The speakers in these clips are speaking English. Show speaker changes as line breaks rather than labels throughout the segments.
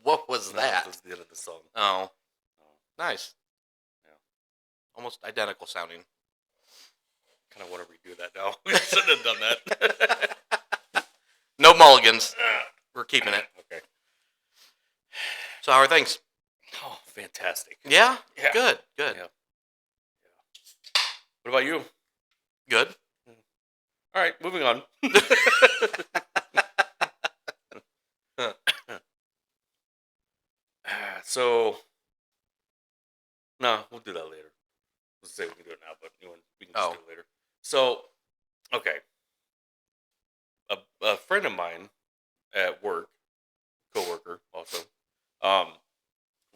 What was
No,
that?
that was the end of the song.
Oh,
Oh,
nice.
yeah.
Almost identical sounding.
Kind of want to redo that now. We shouldn't have done that.
No mulligans. We're keeping it.
Okay.
So how are things?
Oh, fantastic.
Yeah?
Yeah.
Good.
Yeah. Yeah. What about you?
Good.
All right, moving on. So, no, we'll do that later. Let's say we can do it now, but we can just do it later. So, okay. A friend of mine at work, coworker also, um,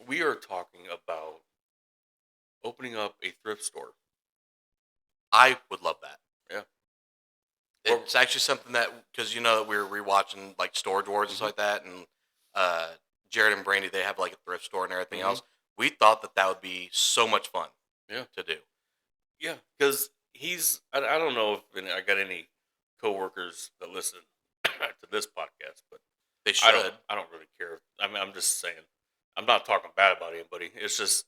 we are talking about opening up a thrift store.
I would love that.
Yeah.
It's actually something that, because you know that we're rewatching like Storage Wars and stuff like that, and Jared and Brandy, they have like a thrift store and everything else. We thought that would be so much fun.
Yeah.
To do.
Yeah, because I don't know if I got any coworkers that listen to this podcast, but
They should.
I don't really care. I mean, I'm just saying. I'm not talking bad about anybody. It's just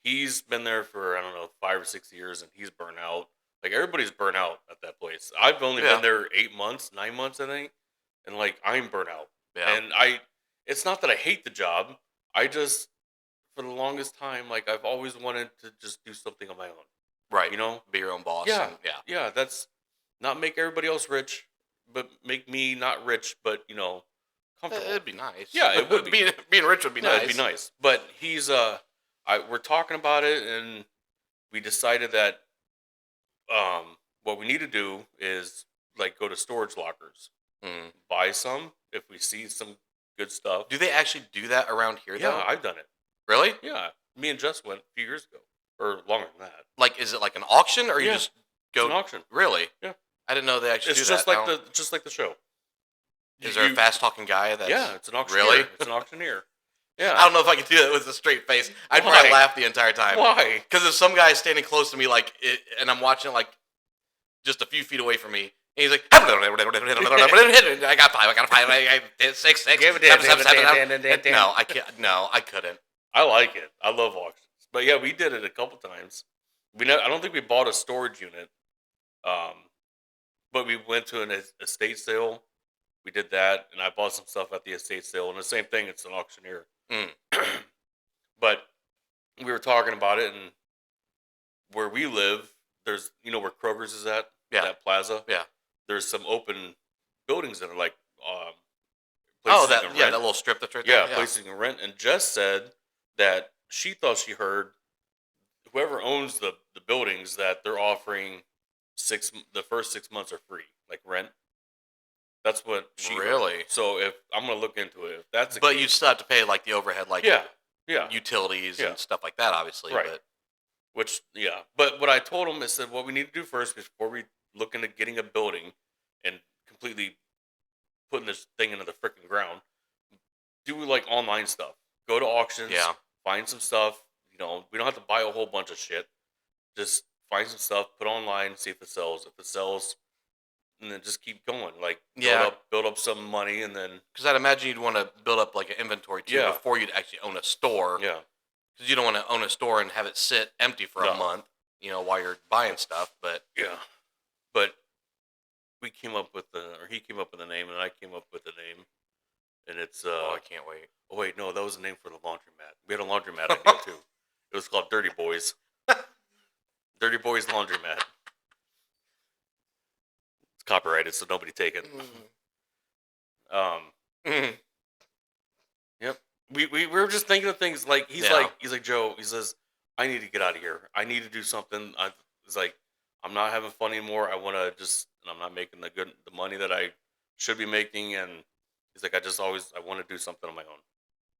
he's been there for, I don't know, 5 or 6 years, and he's burnt out. Like, everybody's burnt out at that place. I've only been there 8 months, 9 months, I think, and like I'm burnt out.
Yeah.
And it's not that I hate the job. I just, for the longest time, like, I've always wanted to just do something on my own.
Right.
You know?
Be your own boss.
Yeah.
And, yeah.
Yeah. That's not make everybody else rich, but make me not rich, but comfortable.
It'd be nice.
Yeah, it would be.
Being rich would be nice.
It'd be nice. But he's we're talking about it, and we decided that what we need to do is like go to storage lockers, buy some if we see some good stuff.
Do they actually do that around here?
Yeah,
though?
I've done it.
Really?
Yeah, me and Jess went a few years ago, or longer than that.
Like, is it like an auction, or you just go?
It's an auction.
Really?
Yeah.
I didn't know they actually
It's
do
just
that.
just like the show.
Is there a fast talking guy that's...
Yeah, it's an auctioneer.
Really?
It's an auctioneer. Yeah.
I don't know if I could do that with a straight face. I'd probably laugh the entire time.
Why?
Because if some guy is standing close to me, and I'm watching like just a few feet away from me, and he's like, I got 5, I got 5, I got 6, 6, 7, 7, 7. No, I can't. No, I couldn't.
I like it. I love auctions. But yeah, we did it a couple times. I don't think we bought a storage unit. But we went to an estate sale. We did that, and I bought some stuff at the estate sale. And the same thing, it's an auctioneer. But we were talking about it, and where we live, there's, where Kroger's is at?
Yeah.
That plaza?
Yeah.
There's some open buildings that are like
that little strip that's right there.
Yeah, places you can rent. And Jess said that she thought she heard whoever owns the buildings that they're offering the first 6 months are free, like rent. That's what she
really.
Heard. So if I'm gonna look into it, if that's the
but
case,
you still have to pay like the overhead, like utilities and stuff like that, obviously.
Right.
But
But what I told him is that what we need to do first before we look into getting a building and completely putting this thing into the freaking ground, do like online stuff. Go to auctions.
Yeah.
Find some stuff. We don't have to buy a whole bunch of shit. Just find some stuff, put online, see if it sells. If it sells, and then just keep going. Like, build up some money, and then...
Because I'd imagine you'd want to build up like an inventory too before you'd actually own a store.
Yeah.
Because you don't want to own a store and have it sit empty for a month, while you're buying stuff. But
but he came up with the name, and I came up with the name, and it's
I can't wait.
Oh wait, no, that was the name for the laundromat. We had a laundromat idea too. It was called Dirty Boys. Dirty Boys Laundromat. It's copyrighted, so nobody take it. Yep. We were just thinking of things like he's like Joe. He says, I need to get out of here. I need to do something. It's like, I'm not having fun anymore. I want to and I'm not making the money that I should be making. And he's like, I want to do something on my own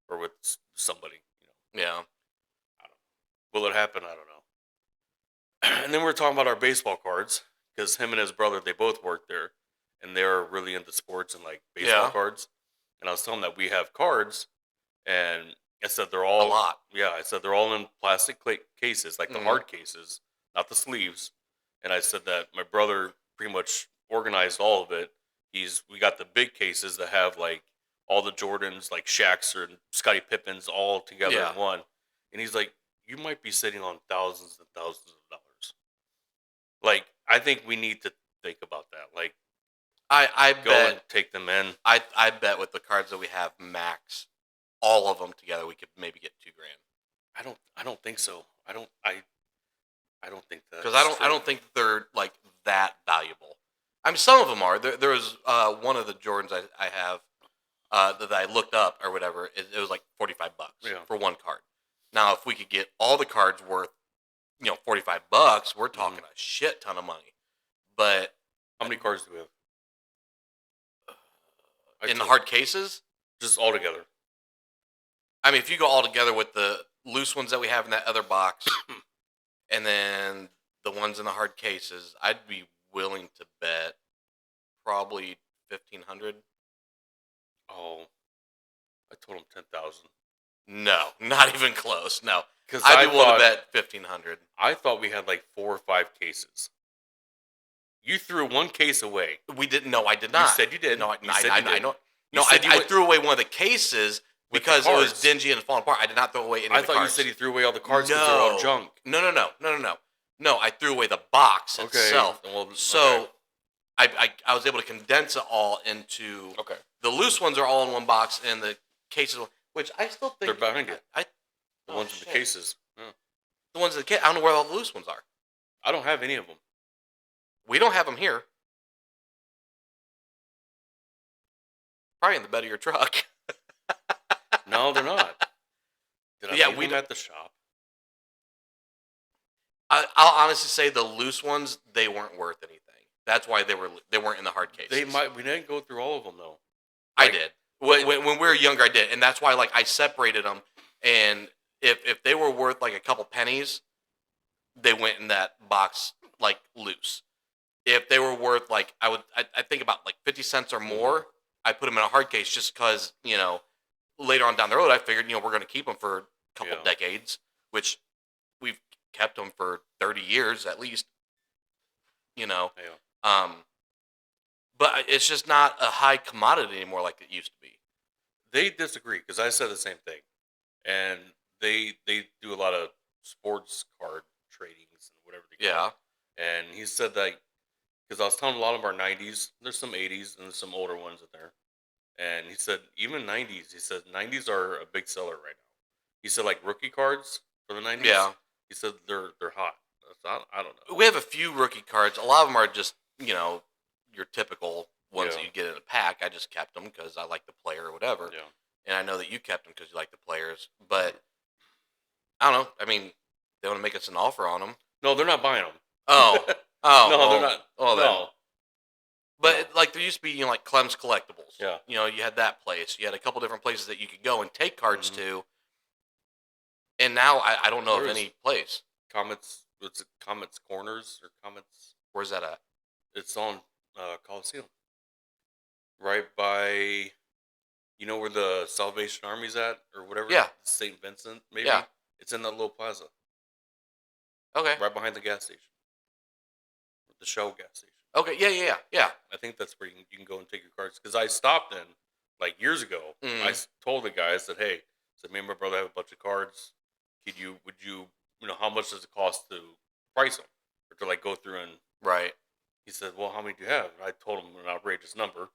or with somebody.
Yeah.
I don't know. Will it happen? I don't know. And then we're talking about our baseball cards because him and his brother, they both work there, and they're really into sports and like baseball cards. And I was telling them that we have cards, and I said they're all
a lot.
Yeah, I said they're all in plastic cases, like the hard cases, not the sleeves. And I said that my brother pretty much organized all of it. we got the big cases that have like all the Jordans, like Shaq's or Scottie Pippen's all together in one. And he's like, you might be sitting on thousands and thousands of dollars. Like, I think we need to think about that. Like,
I
go
bet
and take them in.
I bet with the cards that we have max, all of them together, we could maybe get $2,000.
I don't think so. I don't think that,
because I don't think they're like that valuable. I mean, some of them are. There was one of the Jordans I have that I looked up or whatever. It was like $45 for one card. Now, if we could get all the cards worth, $45, we're talking a shit ton of money. But
how many cards do we have?
In the hard cases?
Just all together.
I mean, if you go all together with the loose ones that we have in that other box, and then the ones in the hard cases, I'd be willing to bet probably $1,500.
Oh, I told him 10,000.
No, not even close. No,
because
I'd be willing to bet $1,500.
I thought we had like 4 or 5 cases. You threw one case away.
We didn't. No, I did not.
You said you did.
No,
you said you did.
No, I threw away one of the cases because it was dingy and falling apart. I did not throw away any of the cards.
I thought you said you threw away all the cards because they're all junk.
No, I threw away the box itself.
Well,
so I was able to condense it all into...
Okay.
The loose ones are all in one box, and the cases, which I still think...
They're behind it. The ones in the cases. Yeah.
The ones in the case. I don't know where all the loose ones are.
I don't have any of them.
We don't have them here. Probably in the bed of your truck.
No, they're not. Did I leave them at the shop?
I'll honestly say the loose ones, they weren't worth anything. That's why they weren't in the hard cases.
We didn't go through all of them though.
I did. When we were younger, I did, and that's why I separated them. And if they were worth like a couple pennies, they went in that box like loose. If they were worth I think about like 50 cents or more, I put them in a hard case just because later on down the road I figured we're going to keep them for a couple decades, which we've kept them for 30 years at least. But it's just not a high commodity anymore like it used to be.
They disagree because I said the same thing, and they do a lot of sports card tradings and whatever they call it. And he said that because I was telling a lot of our 90s, there's some 80s and there's some older ones in there, and he said even 90s. He said 90s are a big seller right now. He said like rookie cards for the 90s. Yeah. He said they're hot. I don't know.
We have a few rookie cards. A lot of them are just your typical ones that you get in a pack. I just kept them because I like the player or whatever. Yeah. And I know that you kept them because you like the players. But I don't know. I mean, they want to make us an offer on them.
No, they're not buying them.
Oh.
No, they're not.
Oh, no. But there used to be like Clem's Collectibles.
Yeah.
You had that place. You had a couple different places that you could go and take cards to. And now I don't know of any place.
What's it, Comets Corners or Comets?
Where's that at?
It's on Coliseum. Right by, where the Salvation Army's at or whatever?
Yeah.
St. Vincent, maybe?
Yeah.
It's in that little plaza.
Okay.
Right behind the gas station. The Shell gas station.
Okay, yeah.
I think that's where you can go and take your cards. Because I stopped in, like, years ago. I told the guy, I said, hey, me and my brother have a bunch of cards. Would you, how much does it cost to price them? Or to, like, go through and...
Right.
He said, well, how many do you have? And I told him an outrageous number.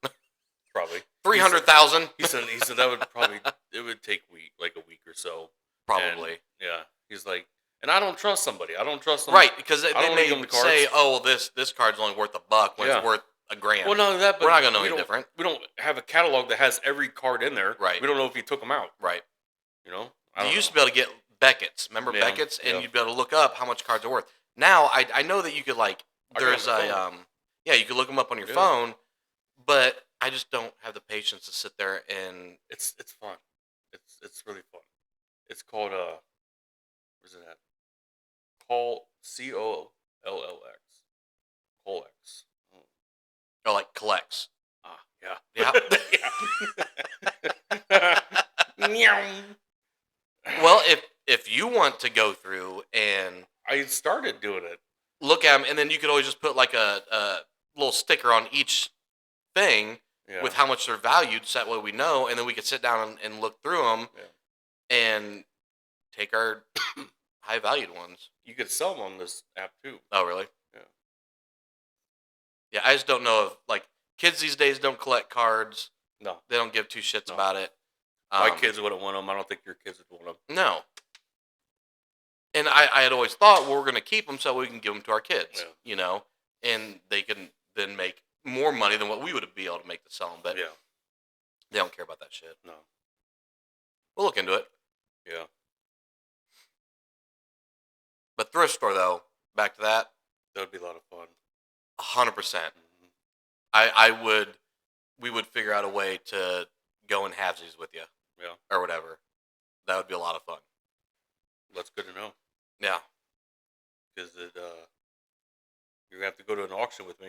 Probably.
300,000.
He said that would probably, it would take a week or so.
Probably.
And, yeah. He's like, and I don't trust somebody. I don't trust them.
Right, because they may say, oh, well, this card's only worth $1 when it's worth $1,000.
Well, not that, but
we're not going to know any different.
We don't have a catalog that has every card in there.
Right.
We don't know if he took them out.
Right.
You
used to be able to get Beckett's. Remember Beckett's? And you'd be able to look up how much cards are worth. Now, I know that you could, there's you could look them up on your phone, but I just don't have the patience to sit there and...
It's fun. It's really fun. It's called, where's it at? COLLX. Collex.
Oh, like collects.
Yeah.
Yeah. Well, if you want to go through and...
I started doing it.
Look at them, and then you could always just put like a little sticker on each thing with how much they're valued, so that way we know, and then we could sit down and look through them and take our high valued ones.
You could sell them on this app too.
Oh, really?
Yeah.
Yeah, I just don't know if, like, kids these days don't collect cards.
No.
They don't give two shits about it.
My kids wouldn't want them. I don't think your kids would want them.
No. And I had always thought, well, we're going to keep them so we can give them to our kids, you know, and they can then make more money than what we would be able to make to sell them. But they don't care about that shit.
No.
We'll look into it.
Yeah.
But thrift store, though, back to that.
That would be a lot of fun.
100%. We would figure out a way to go in halvesies with you.
Yeah.
Or whatever. That would be a lot of fun.
That's good to know.
Yeah.
Because you're going to have to go to an auction with me.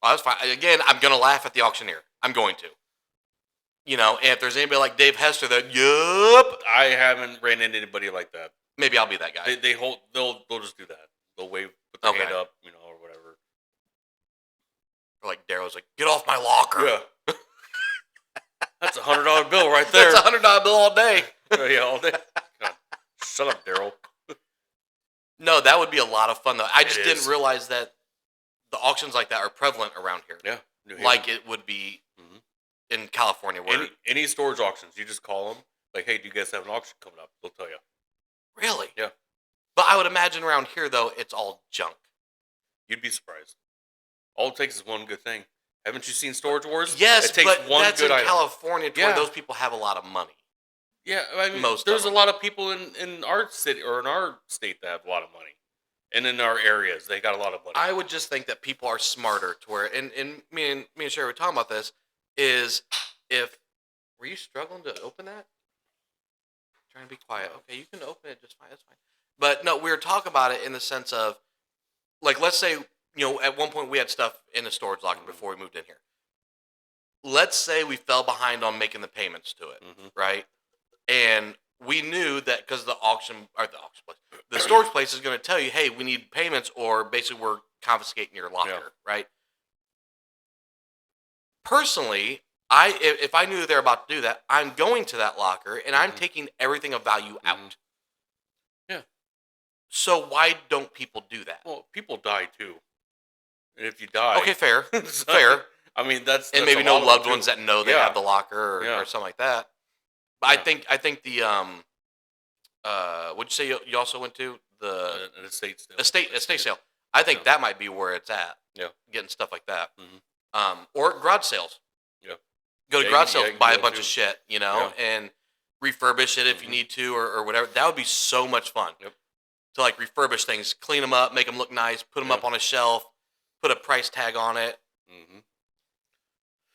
Oh, that's fine. Again, I'm going to laugh at the auctioneer. I'm going to. You know, and if there's anybody like Dave Hester that,
I haven't ran into anybody like that.
Maybe I'll be that guy.
They'll just do that. They'll wave, put their hand up, you know, or whatever.
Or like Daryl's like, get off my locker.
Yeah. That's $100 bill right there.
That's $100 bill all day.
Yeah, all day. God, shut up, Daryl.
No, that would be a lot of fun, though. I just didn't realize that the auctions like that are prevalent around here.
Yeah.
Like it would be in California. Where
any storage auctions, you just call them. Like, hey, do you guys have an auction coming up? They'll tell you.
Really?
Yeah.
But I would imagine around here, though, it's all junk.
You'd be surprised. All it takes is one good thing. Haven't you seen Storage Wars?
Yes,
it takes
but
one
that's
good
in
item.
California where those people have a lot of money.
Yeah, I mean, there's a lot of people in our city or in our state that have a lot of money. And in our areas, they got a lot of money.
I would just think that people are smarter to where, and me and Sherry were talking about this, is if, were you struggling to open that? Trying to be quiet. Okay, you can open it just fine. That's fine. But no, we were talking about it in the sense of, like, let's say, you know, at one point we had stuff in the storage locker before we moved in here. Let's say we fell behind on making the payments to it, right? And we knew that because the storage place is going to tell you, hey, we need payments or basically we're confiscating your locker, right? Personally, if I knew they're about to do that, I'm going to that locker and I'm taking everything of value out.
Yeah.
So why don't people do that?
Well, people die too. And if you die...
Okay, fair. Fair.
I mean, that's
and maybe no loved ones that know they have the locker or something like that. But I think the what'd you say you also went to?
An estate sale.
Estate sale. I think that might be where it's at.
Yeah.
Getting stuff like that. Or garage sales.
Yeah.
Go to garage sales, buy a bunch of shit, you know, and refurbish it if you need to or whatever. That would be so much fun.
Yep.
To like refurbish things, clean them up, make them look nice, put them up on a shelf, put a price tag on it.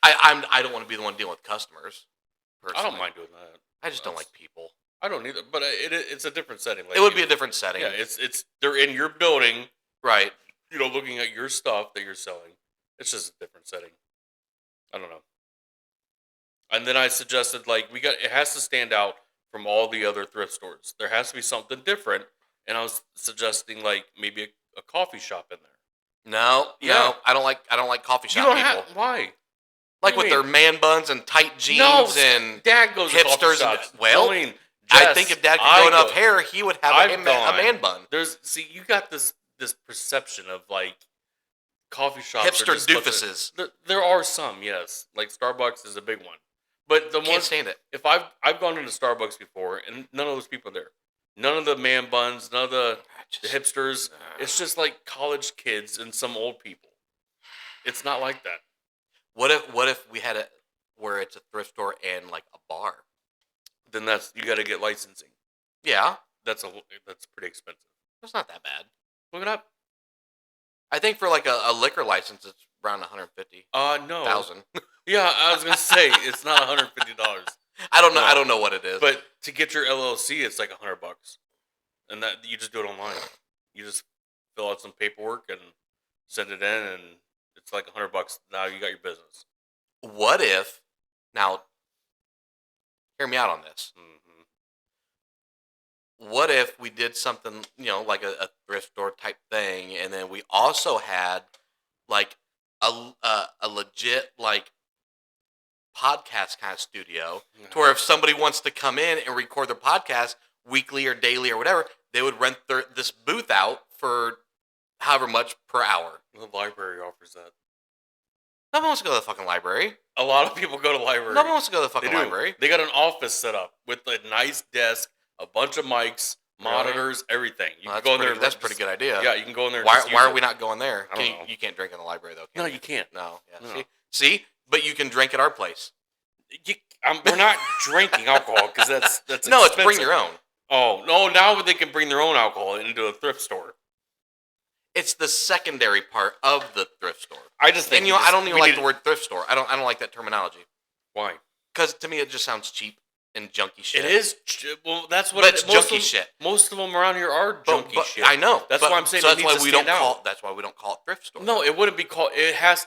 I don't want to be the one dealing with customers. Personally.
I don't mind doing that.
I just don't like people.
I don't either, but it's a different setting. Like
it would be a different setting.
Yeah, it's they're in your building,
right?
You know, looking at your stuff that you're selling. It's just a different setting. I don't know. And then I suggested like it has to stand out from all the other thrift stores. There has to be something different. And I was suggesting like maybe a coffee shop in there.
No, I don't like coffee shop people.
Why?
Like with their man buns and tight jeans and
Dad goes
hipsters.
To coffee shops.
Well, I think if Dad could grow enough hair, he would have a man bun.
You got this perception of like coffee shops,
hipster doofuses.
There are some, yes, like Starbucks is a big one, but the
can't stand it.
If I've gone into Starbucks before, and none of those people are there. None of the man buns, none of the hipsters. It's just like college kids and some old people. It's not like that.
What if we had it where it's a thrift store and like a bar?
Then you got to get licensing.
Yeah,
that's pretty expensive.
It's not that bad.
Look it up.
I think for like a liquor license, it's around $150,000.
No. Yeah, I was gonna say it's not $150.
I don't know. No. I don't know what it is.
But to get your LLC, it's like $100, and that you just do it online. You just fill out some paperwork and send it in, and it's like $100. Now you got your business.
What if? Now, hear me out on this. What if we did something, you know, like a thrift store type thing, and then we also had like a legit like podcast kind of studio, to where if somebody wants to come in and record their podcast weekly or daily or whatever, they would rent this booth out for however much per hour.
The library offers that.
No one wants to go to the fucking library.
A lot of people go to the library.
No one wants to go to the fucking library.
They got an office set up with a nice desk, a bunch of mics, monitors, everything. You can go in there.
That's a pretty good idea.
Yeah, you can go in there.
Why are we not going there?
I don't know.
You can't drink in the library though.
No, you can't.
No. Yeah.
No.
See, but you can drink at our place.
We're not drinking alcohol because that's
no.
expensive.
It's bring your own.
Oh no! Now they can bring their own alcohol into a thrift store.
It's the secondary part of the thrift store.
I just think,
and I don't even like the word thrift store. I don't like that terminology.
Why?
Because to me it just sounds cheap and junky shit.
It is. Well, that's what.
But it's junky shit.
Most of them around here are junky shit.
I know.
That's why I'm saying.
So that's why we don't call. That's why we don't call it thrift store.
No, it wouldn't be called. It has.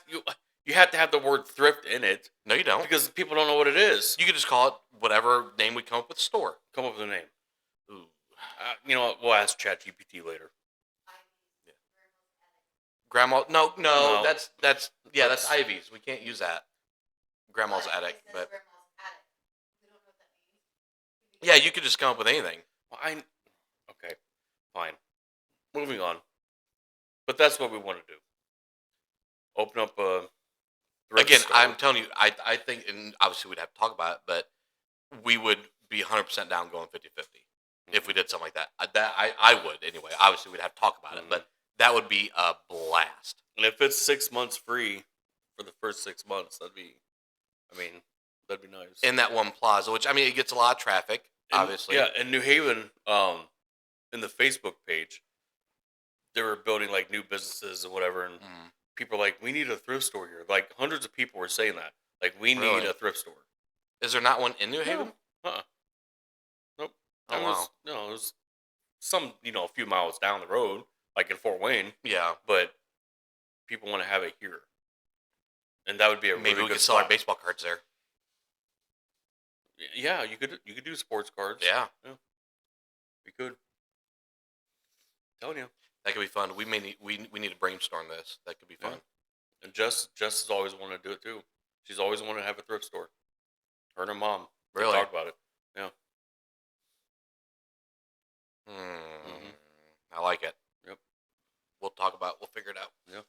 You have to have the word thrift in it.
No, you don't.
Because people don't know what it is.
You could just call it whatever name we come up with. Store.
Come up with a name. Ooh. You know what? We'll ask ChatGPT later.
Grandma, no, that's Ivy's. We can't use that. Grandma's attic, but yeah, you could just come up with anything.
Well, okay, fine. Moving on. But that's what we want to do. Open up a
again.
store.
I'm telling you, I think, and obviously we'd have to talk about it, but we would be 100% down going 50-50 if we did something like that. I would anyway. Obviously, we'd have to talk about it, but. That would be a blast.
And if it's 6 months free for the first 6 months, that'd be nice.
In that one plaza, which, I mean, it gets a lot of traffic, obviously.
Yeah, in New Haven, in the Facebook page, they were building, like, new businesses and whatever, and people were like, we need a thrift store here. Like, hundreds of people were saying that. Like, we need a thrift store.
Is there not one in New Haven?
Nope.
Oh, wow.
There's some, a few miles down the road. Like in Fort Wayne,
yeah,
but people want to have it here, and that would be a
maybe
really
we
good
could sell our baseball cards there.
Yeah, you could do sports cards.
Yeah.
We could. I'm telling you,
that could be fun. We need to brainstorm this. That could be fun.
Yeah. And Jess has always wanted to do it too. She's always wanted to have a thrift store. Her and her mom
really
talk about it. Yeah.
I like it.
Yep.
We'll figure it out.
Yeah.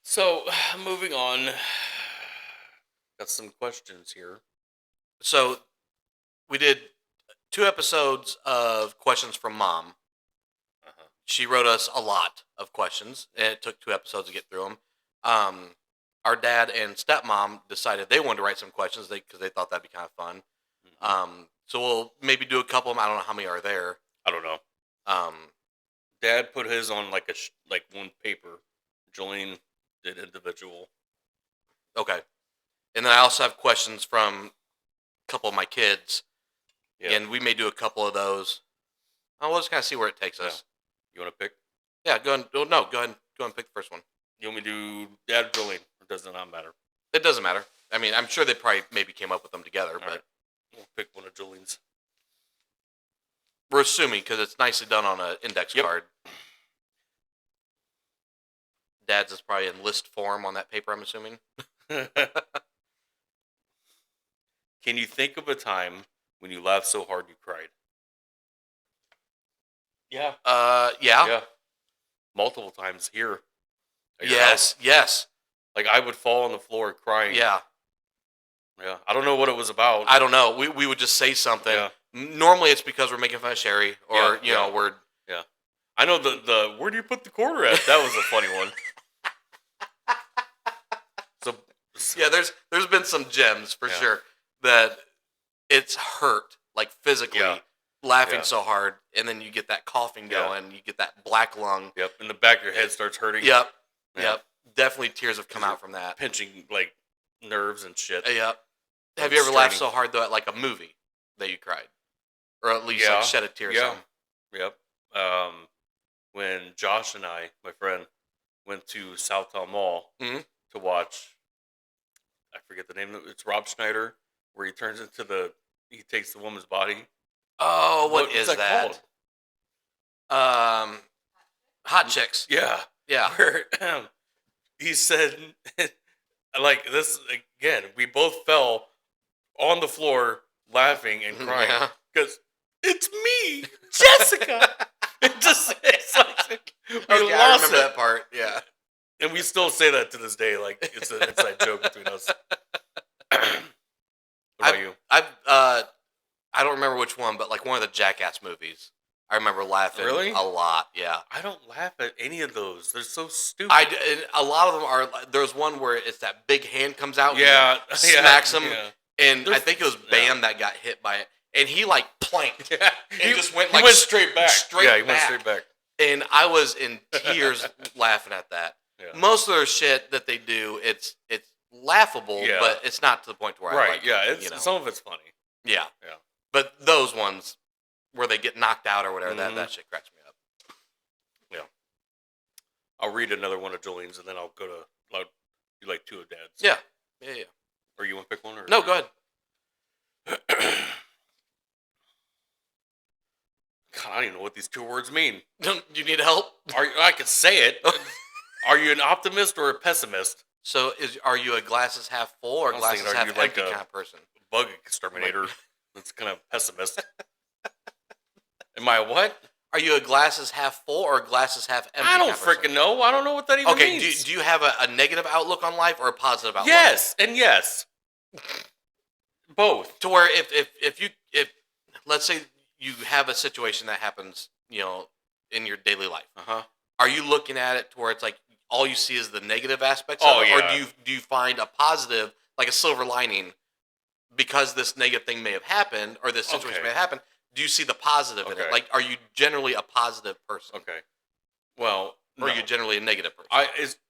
So, moving on. Got some questions here.
So, we did 2 episodes of questions from Mom. She wrote us a lot of questions, and it took 2 episodes to get through them. Our dad and stepmom decided they wanted to write some questions because they thought that'd be kind of fun. So we'll maybe do a couple of them. I don't know how many are there.
I don't know. Dad put his on like one paper. Jolene did individual.
Okay. And then I also have questions from a couple of my kids. Yeah. And we may do a couple of those. We'll just kind of see where it takes us.
You want to pick?
Yeah, go ahead. Oh, no, go ahead and pick the first one.
You want me to do Dad or Jolene? It does not matter.
It doesn't matter. I mean, I'm sure they probably maybe came up with them together, but
right. We'll pick one of Jolene's.
We're assuming because it's nicely done on an index card. Dad's is probably in list form on that paper, I'm assuming.
Can you think of a time when you laughed so hard you cried? Yeah.
Yeah.
Multiple times here.
Yes.
Like I would fall on the floor crying.
Yeah.
Yeah. I don't know what it was about.
I don't know. We would just say something. Yeah. Normally it's because we're making fun of Sherry or, you know, we're...
Yeah. I know the where do you put the quarter at? That was a funny one. So
yeah, there's been some gems for sure that it's hurt, like physically, laughing so hard, and then you get that coughing going, you get that black lung.
Yep, and the back of your head starts hurting.
Yep. Definitely tears have come out from that.
Pinching, like, nerves and shit.
Yep. Have you ever laughed so hard, though, at, like, a movie that you cried? Or at least, like, shed a tear or something?
Yep. When Josh and I, my friend, went to Southtown Mall to watch... I forget the name of it. It's Rob Schneider, where he takes the woman's body.
Oh, what is that? Called? Hot Chicks.
Yeah.
Yeah.
Where he said, like this again. We both fell on the floor laughing and crying because it's me, Jessica. It's like we
okay,
lost
I remember
it.
that part. Yeah,
and we still say that to this day. Like it's an inside joke between us. What about you?
I don't remember which one, but like one of the Jackass movies. I remember laughing a lot. Yeah,
I don't laugh at any of those. They're so stupid.
A lot of them are. There's one where it's that big hand comes out.
Yeah,
and smacks him.
Yeah.
And I think it was Bam that got hit by it, and he like planked.
Yeah.
He just went
he
like
went straight back.
He
went straight back.
And I was in tears laughing at that. Yeah. Most of their shit that they do, it's laughable, but it's not to the point where I like
it's some of it's funny.
Yeah. But those ones where they get knocked out or whatever, that shit cracks me up.
Yeah. I'll read another one of Jolene's and then I'll go to do like two of Dad's.
Yeah.
Or you want to pick one? Or
no, go ahead.
God, I don't even know what these two words mean.
Do you need help?
I can say it. Are you an optimist or a pessimist?
So, are you a glasses half full or glasses half empty
like
kind of person?
Bug exterminator. That's kind of pessimist. Am I what?
Are you a glasses half full or a glasses half empty?
I don't freaking know. I don't know what that even means.
Okay, do you have a negative outlook on life or a positive outlook?
Yes, and yes. Both.
To where if let's say you have a situation that happens, in your daily life. Are you looking at it to where it's like all you see is the negative aspects of it?
Yeah.
Or do you find a positive, like a silver lining, because this negative thing may have happened or this situation may have happened? Do you see the positive in it? Like, are you generally a positive person?
Okay. Well,
or are you generally a negative person?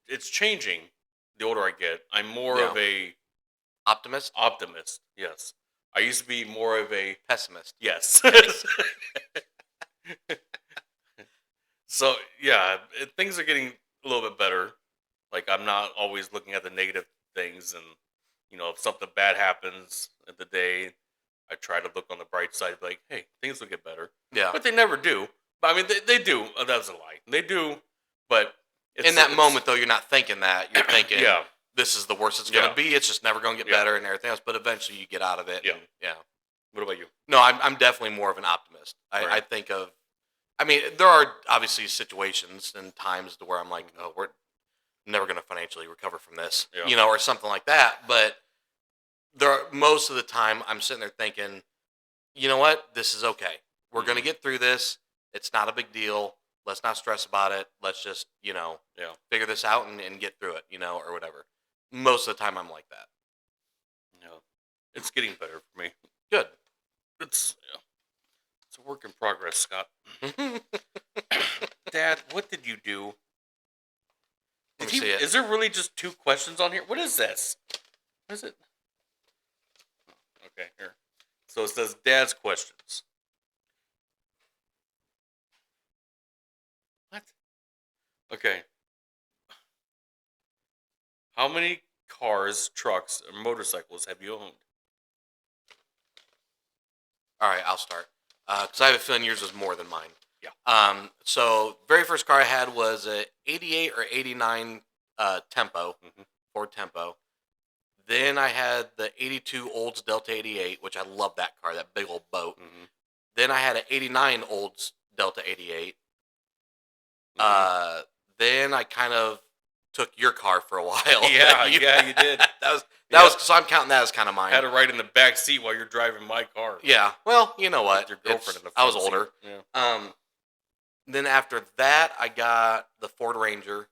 It's changing the older I get. I'm more of a
optimist.
Optimist, yes. I used to be more of a
pessimist.
Yes. So yeah, things are getting a little bit better. Like I'm not always looking at the negative things, and if something bad happens in the day, I try to look on the bright side, like, hey, things will get better.
Yeah.
But they never do. But I mean, they do. That's a lie. They do. But
in that moment, though, you're not thinking that. You're thinking, this is the worst it's going to be. It's just never going to get better and everything else. But eventually you get out of it.
Yeah.
Yeah.
What about you?
No, I'm definitely more of an optimist. I think of, there are obviously situations and times to where I'm like, oh, we're never going to financially recover from this, or something like that. But most of the time I'm sitting there thinking, you know what? This is okay. We're going to get through this. It's not a big deal. Let's not stress about it. Let's just, figure this out and get through it, or whatever. Most of the time I'm like that.
Yeah. It's getting better for me.
Good.
It's a work in progress, Scott. Dad, what did you do? Is there really just 2 questions on here? What is this? What is it? Okay, here. So it says Dad's questions. What? Okay. How many cars, trucks, or motorcycles have you owned?
All right, I'll start. Because I have a feeling yours was more than mine.
Yeah.
So very first car I had was a 88 or 89 Tempo, Ford Tempo. Then I had the 82 Olds Delta 88, which I love that car, that big old boat. Then I had an 89 Olds Delta 88. Then I kind of took your car for a while.
Yeah, you did.
That was so I'm counting that as kind of mine.
Had to ride in the back seat while you're driving my car.
Yeah. Well, you know what?
With your girlfriend in the
I was
front
older.
seat. Yeah.
Then after that, I got the Ford Ranger.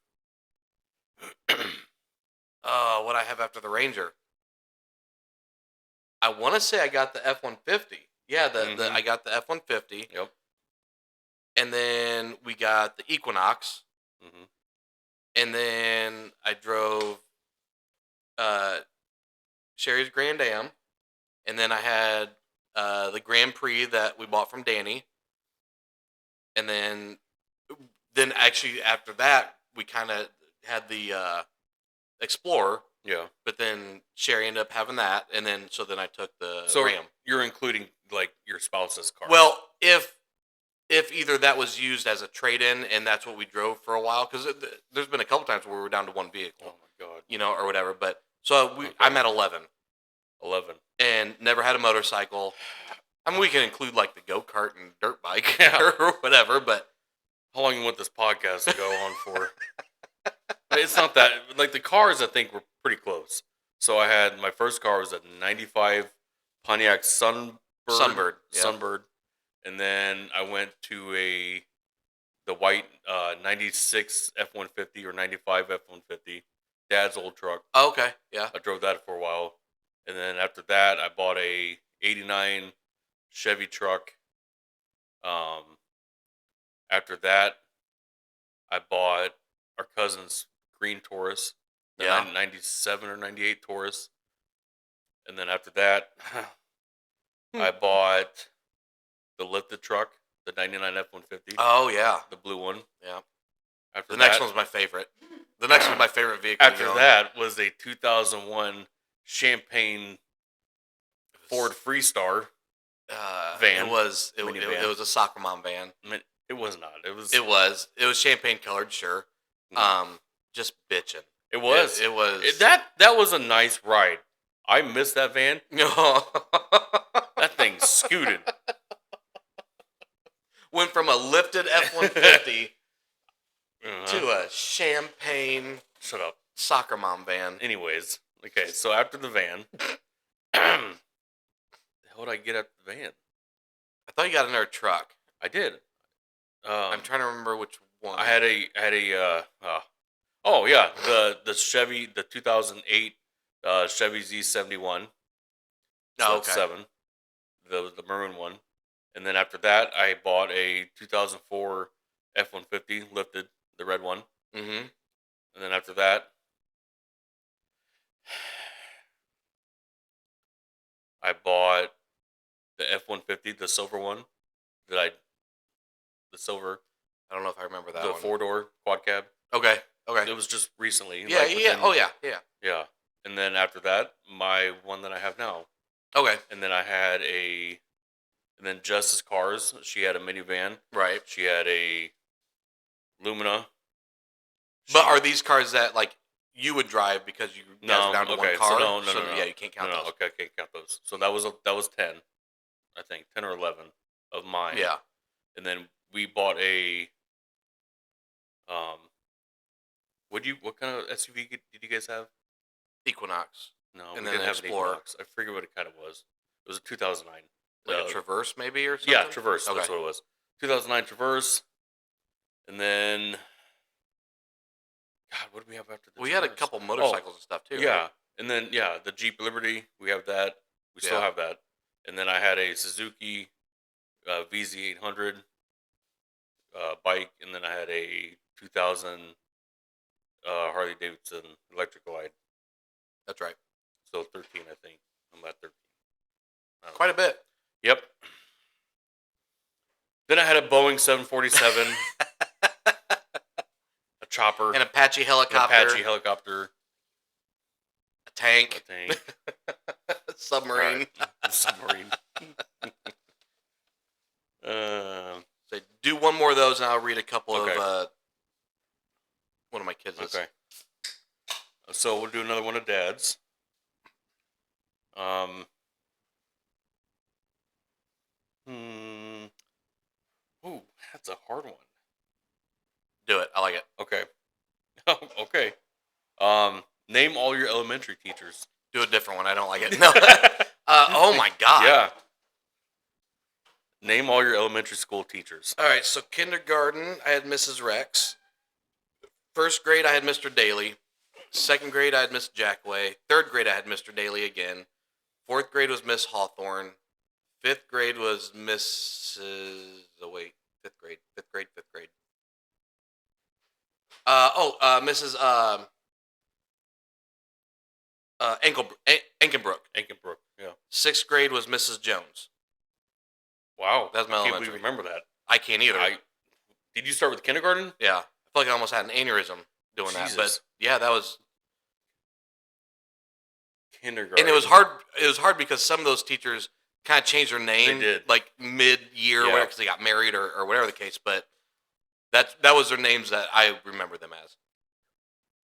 What I have after the Ranger? I want to say I got the F-150. Yeah, I got the F-150.
Yep.
And then we got the Equinox. And then I drove Sherry's Grand Am. And then I had the Grand Prix that we bought from Danny. And then actually after that, we kind of had the Explorer.
Yeah.
But then Sherry ended up having that. And then I took the Ram.
You're including like your spouse's car.
Well, if if either that was used as a trade-in and that's what we drove for a while, because there's been a couple times where we were down to one vehicle.
Oh my god.
You know, or whatever. But so I'm at 11.
11.
And never had a motorcycle. I mean, we can include like the go-kart and dirt bike or whatever, but
how long you want this podcast to go on for? It's not that, like, the cars I think were pretty close. So I had, my first car was a 95 Pontiac Sunbird. And then I went to the white 96 F-150 or 95 F-150, Dad's old truck.
Oh, okay, yeah.
I drove that for a while. And then after that, I bought a 89 Chevy truck. After that, I bought our cousin's green Taurus, the 97 or 98 Taurus. And then after that, I bought the lifted truck, the 99 F-150.
Oh, yeah.
The blue one.
Yeah.
After
the next one's my favorite. The next one's my favorite vehicle.
After that was a 2001 Champagne Ford Freestar van.
It was a soccer mom van.
I mean, it was not. It
was champagne colored, sure. Just bitching.
It was.
It was.
That was a nice ride. I missed that van. That thing scooted.
Went from a lifted F-150 to a champagne.
Shut up.
Soccer mom van.
Anyways, okay. So after the van, how did I get at the van?
I thought you got another truck.
I did.
I'm trying to remember which one.
I had a oh yeah, the Chevy, the 2008 Chevy Z71.
Oh, okay.
7, the maroon one, and then after that, I bought a 2004 F-150 lifted, the red one.
Mm-hmm.
And then after that, I bought the F-150, the silver one. The silver.
I don't know if I remember that
one. The 4-door quad cab.
Okay.
It was just recently.
Yeah, yeah. Oh, yeah, yeah.
Yeah. And then after that, my one that I have now.
Okay.
And then I had and then Justice Cars, she had a minivan.
Right.
She had a Lumina.
But are these cars that, like, you would drive because you guys are down to one car?
So no.
Yeah, you can't count those.
Okay, I can't count those. So that was 10, I think, 10 or 11 of mine.
Yeah.
And then we bought a what kind of SUV did you guys have?
Equinox.
No,
and
we
then
didn't have
Explorer.
an Equinox. I forget what it kind of was. It was a 2009.
Like a Traverse, maybe, or something?
Yeah, Traverse.
Okay.
That's what it was. 2009 Traverse. And then, God, what did we have after the
We
Traverse?
had a couple motorcycles and stuff, too.
Yeah.
Right?
And then, the Jeep Liberty. We have that. We still have that. And then I had a Suzuki VZ800 bike. And then I had a 2000 Harley Davidson electric glide.
That's right.
So 13, I think. I'm at 13.
Quite a bit.
Yep. Then I had a Boeing 747, a chopper,
an Apache helicopter, a tank, submarine.
Submarine.
So do one more of those, and I'll read a couple of one of my kids.
Okay. So we'll do another one of Dad's. Ooh, that's a hard one.
Do it. I like it.
Okay. Okay. Name all your elementary teachers.
Do a different one. I don't like it. No. Oh my God.
Yeah. Name all your elementary school teachers.
All right. So kindergarten, I had Mrs. Rex. First grade, I had Mr. Daly. Second grade, I had Miss Jackway. Third grade, I had Mr. Daly again. Fourth grade was Miss Hawthorne. Fifth grade was Mrs. Fifth grade. Mrs. Enkenbrook.
Enkenbrook, yeah.
Sixth grade was Mrs. Jones.
Wow.
That's my elementary.
I can't remember that.
I can't either.
Did you start with kindergarten?
Yeah. I feel like I almost had an aneurysm doing that. But yeah, that was
kindergarten.
And it was hard. It was hard because some of those teachers kind of changed their name.
They did.
Like mid-year or whatever, because they got married or whatever the case. But that was their names that I remember them as.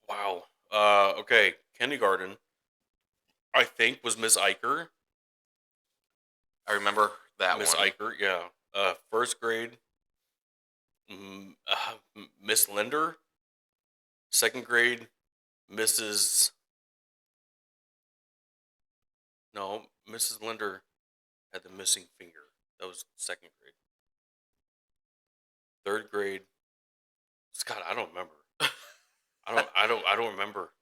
Wow. Okay. Kindergarten, I think, was Miss Eicher.
I remember that
Miss
one.
Eicher, yeah. First grade, Miss Linder. Second grade, Mrs. No, Mrs. Linder had the missing finger. That was second grade. Third grade, Scott, I don't remember. I don't remember.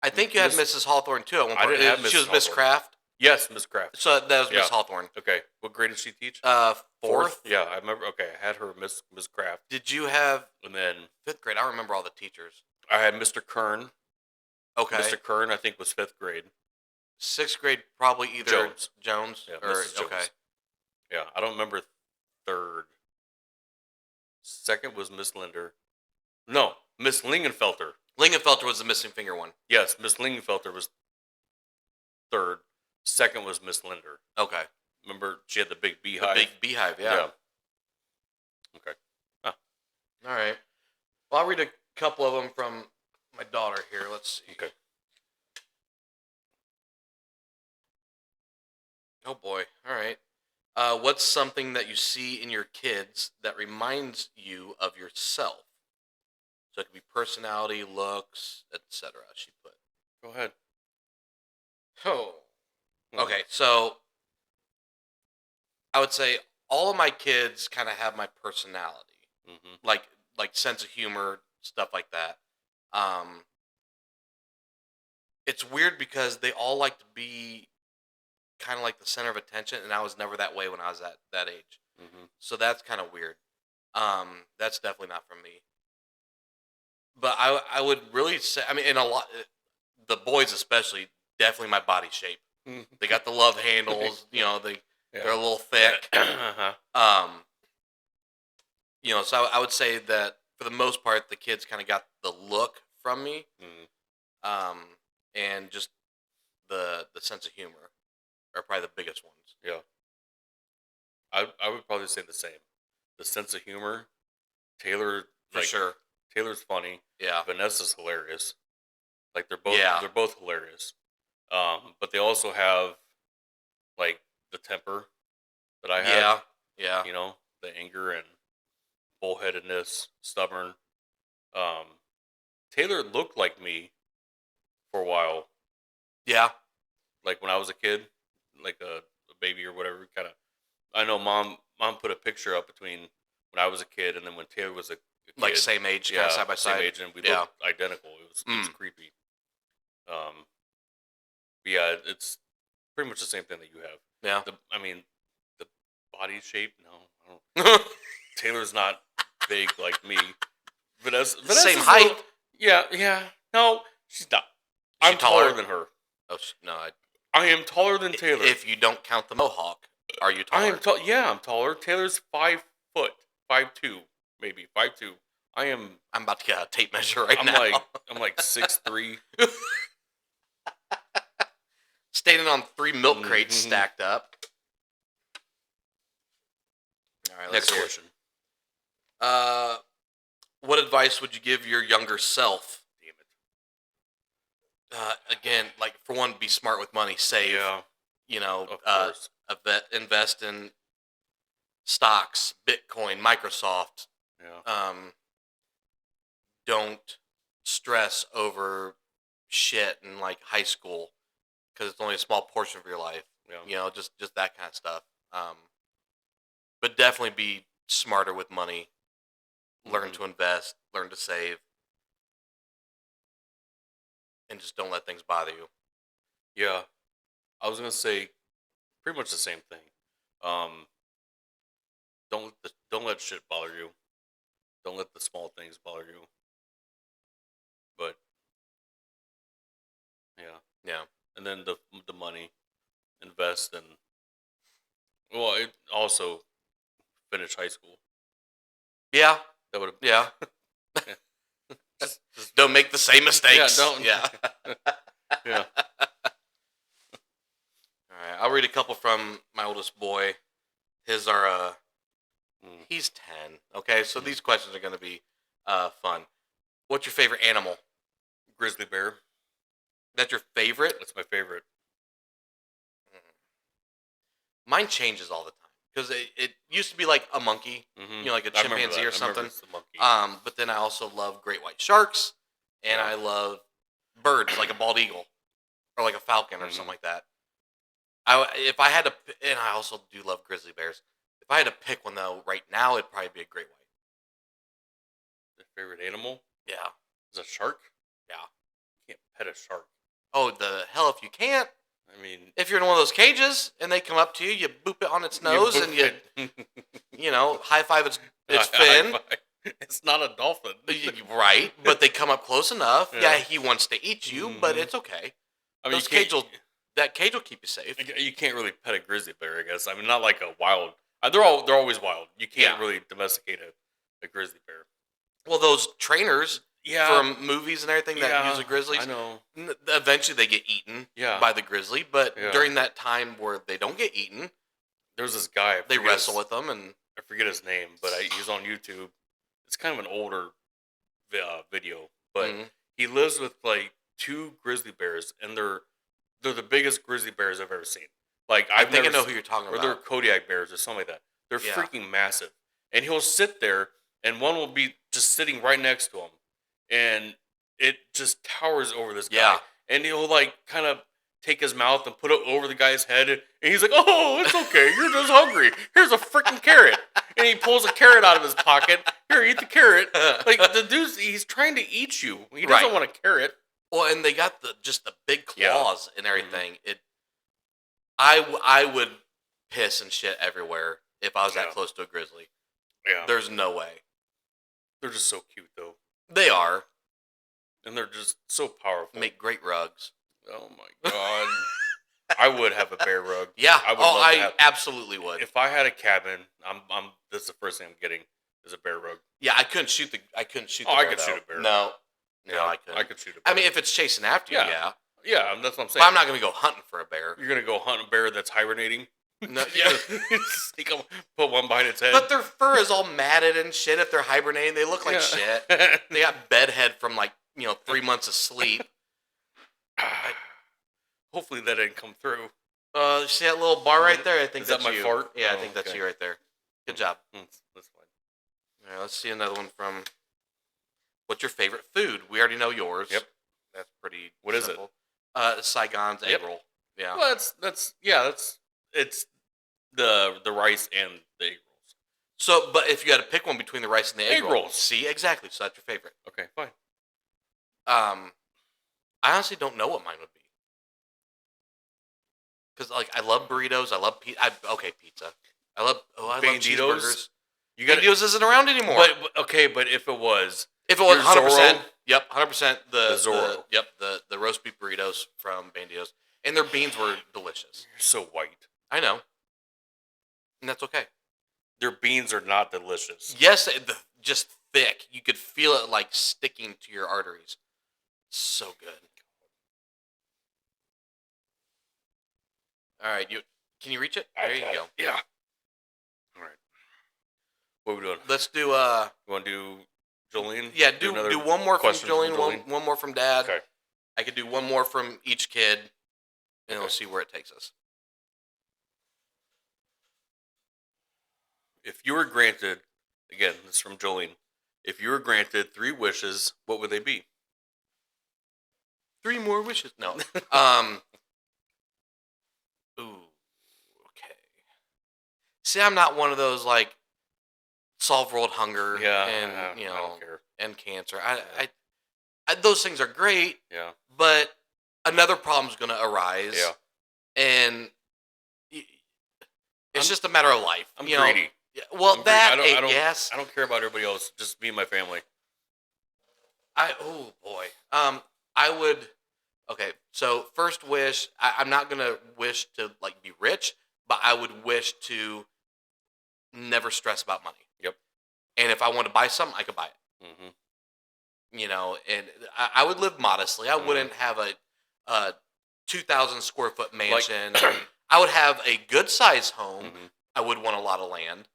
I think you had Mrs. Hawthorne too at one point.
I didn't have Mrs.
She was Miss
Hawthorne.
Kraft.
Yes, Miss Kraft.
So that was Miss Hawthorne.
Okay. What grade did she teach?
Fourth.
Yeah, I remember. Okay, I had her Miss Kraft.
Did you have?
And then
fifth grade. I don't remember all the teachers.
I had Mr. Kern.
Okay.
Mr. Kern, I think, was fifth grade.
Sixth grade, probably either Jones
Yeah,
or
Mrs. Jones.
okay.
Yeah, I don't remember third. Second was Miss Linder. No, Miss Lingenfelter.
Lingenfelter was the missing finger one.
Yes, Miss Lingenfelter was third. Second was Miss Linder.
Okay.
Remember, she had the big beehive.
The big beehive, yeah.
Okay. Ah.
All right. Well, I'll read a couple of them from my daughter here. Let's see.
Okay.
Oh boy. All right. What's something that you see in your kids that reminds you of yourself? So it could be personality, looks, etc. She put.
Go ahead.
Oh. Okay, so I would say all of my kids kind of have my personality, like sense of humor, stuff like that. It's weird because they all like to be kind of like the center of attention, and I was never that way when I was at that age. So that's kind of weird. That's definitely not from me. But I would really say, I mean, in a lot, the boys especially, definitely my body shape. They got the love handles, you know, they're a little thick. You know, so I would say that for the most part, the kids kind of got the look from me, and just the sense of humor are probably the biggest ones.
Yeah, I would probably say the same. The sense of humor, Taylor
For sure.
Taylor's funny.
Yeah.
Vanessa's hilarious. Like they're both hilarious. But they also have like the temper that I have.
Yeah.
You know, the anger and bullheadedness, stubborn. Taylor looked like me for a while.
Yeah.
Like when I was a kid, like a baby or whatever. Kind of. I know mom put a picture up between when I was a kid and then when Taylor was a kid.
Like same age, kind of side by side.
Same age, and we looked identical. It was creepy. But yeah, it's pretty much the same thing that you have.
Yeah.
The body shape. No, I don't. Taylor's not big like me. Vanessa's
same height.
Yeah. No, she's not. I'm taller than her.
Oh no,
I am taller than Taylor.
If you don't count the mohawk, are you taller?
I am tall. Yeah, I'm taller. Taylor's 5 foot, 5'2", maybe 5'2". I'm
about to get a tape measure now.
I'm like 6'3".
Standing on 3 milk crates stacked up. All right,
next question.
What advice would you give your younger self?
Damn it.
Again, like for one, be smart with money, save.
Yeah.
You know,
of course.
Invest in stocks, Bitcoin, Microsoft.
Yeah.
Don't stress over shit in like high school because it's only a small portion of your life.
Yeah.
You know, just that kind of stuff. But definitely be smarter with money. Learn to invest. Learn to save. And just don't let things bother you.
Yeah. I was gonna say pretty much the same thing. Don't let shit bother you. Don't let the small things bother you. But yeah. And then the money, invest and it also finish high school.
Yeah.
That would
yeah. just don't make the same mistakes.
Yeah. Don't.
Yeah.
Yeah.
All right, I'll read a couple from my oldest boy. His are he's 10. Okay, so these questions are going to be fun. What's your favorite animal?
Grizzly bear.
That's your favorite?
That's my favorite.
Mine changes all the time because it used to be like a monkey, like a chimpanzee or something. But then I also love great white sharks, and I love birds like a bald eagle or like a falcon or something like that. If I had to, and I also do love grizzly bears. If I had to pick one though, right now it'd probably be a great white.
The favorite animal?
Yeah.
Is a shark?
Yeah.
You can't pet a shark.
Oh, the hell if you can't.
I mean,
if you're in one of those cages and they come up to you, you boop it on its nose and you high five its fin.
It's not a dolphin,
right? But they come up close enough. Yeah, he wants to eat you, but it's okay. I mean, that cage will keep you safe.
You can't really pet a grizzly bear, I guess. I mean, not like a wild. They're always wild. You can't really domesticate a grizzly bear.
Well, those trainers. From movies and everything that use the grizzlies.
I know.
Eventually they get eaten by the grizzly, but during that time where they don't get eaten,
there's this guy.
They wrestle with them, and
I forget his name, but he's on YouTube. It's kind of an older video, but he lives with like 2 grizzly bears, and they're the biggest grizzly bears I've ever seen. Like
I think I know who you're talking about.
Or they're Kodiak bears or something like that. They're freaking massive, and he'll sit there, and one will be just sitting right next to him. And it just towers over this guy. Yeah. And he'll like kind of take his mouth and put it over the guy's head. And he's like, oh, it's okay. You're just hungry. Here's a freaking carrot. And he pulls a carrot out of his pocket. Here, eat the carrot. Like the dude's, he's trying to eat you. He doesn't want a carrot.
Well, and they got just the big claws and everything. I would piss and shit everywhere if I was that close to a grizzly.
Yeah.
There's no way.
They're just so cute though.
They are.
And they're just so powerful.
Make great rugs.
Oh my god. I would have a bear rug.
Yeah. I absolutely would.
If I had a cabin, that's the first thing I'm getting is a bear rug.
Yeah, I couldn't shoot the bear.
I could shoot a bear.
No, I couldn't.
I could shoot a bear.
I mean, if it's chasing after you, yeah.
Yeah, that's what I'm saying.
But I'm not going to go hunting for a bear.
You're going to go hunt a bear that's hibernating?
No, yeah.
Put one behind its head.
But their fur is all matted and shit. If they're hibernating, they look like shit. They got bedhead from 3 months of sleep.
Hopefully that didn't come through.
See that little bar right there? I think that's
my fart.
Yeah, I think that's you right there. Good job.
That's fine.
All right, let's see another one from. What's your favorite food? We already know yours.
Yep.
That's pretty.
What
simple. Saigon's egg roll. Yeah.
Well, it's the rice and the egg rolls.
So, but if you had to pick one between the rice and the egg rolls, see, exactly. So that's your favorite.
Okay, fine.
I honestly don't know what mine would be. Because I love burritos. I love pizza. Pizza. I love cheeseburgers. Banditos isn't around anymore.
But if it was
100%. Yep, 100%. The
Zorro.
The roast beef burritos from Banditos. And their beans were delicious.
You're so white.
I know. And that's okay.
Their beans are not delicious.
Yes, just thick. You could feel it sticking to your arteries. So good. All right, can you reach it? There you go.
Yeah. All right. What are we doing?
Let's do.
You want to do Jolene?
Yeah, do one more from Jolene. One more from Dad.
Okay.
I could do one more from each kid, and we'll see where it takes us.
If you were granted, again, this is from Jolene. If you were granted 3 wishes, what would they be?
3 more wishes? No. Ooh. Okay. See, I'm not one of those solve world hunger.
Yeah.
And
I don't care.
And cancer. I those things are great.
Yeah.
But another problem's going to arise.
Yeah.
And it's just a matter of life.
I'm greedy.
Well,
I don't care about everybody else. Just me and my family.
Oh boy. I would. Okay, so first wish. I'm not gonna wish to be rich, but I would wish to never stress about money.
Yep.
And if I want to buy something, I could buy it.
Mm-hmm.
And I would live modestly. I wouldn't have a 2,000 square foot mansion. I would have a good size home.
Mm-hmm.
I would want a lot of land.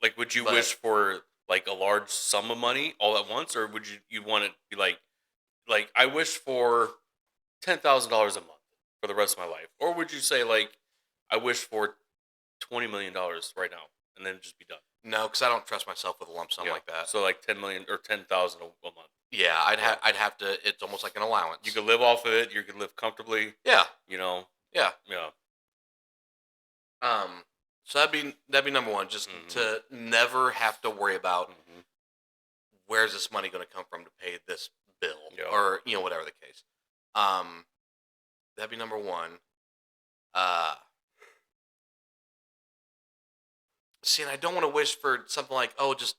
Like, would you wish for like a large sum of money all at once, or would you want it to be like I wish for $10,000 a month for the rest of my life, or would you say like I wish for $20 million right now and then just be done?
No, because I don't trust myself with a lump sum like that.
So like 10 million or 10,000 a month.
Yeah, I'd have to. It's almost like an allowance.
You could live off of it. You could live comfortably.
Yeah.
You know.
Yeah.
Yeah.
So that'd be number one, just to never have to worry about where's this money going to come from to pay this bill or whatever the case. That'd be number one. See, and I don't want to wish for something like just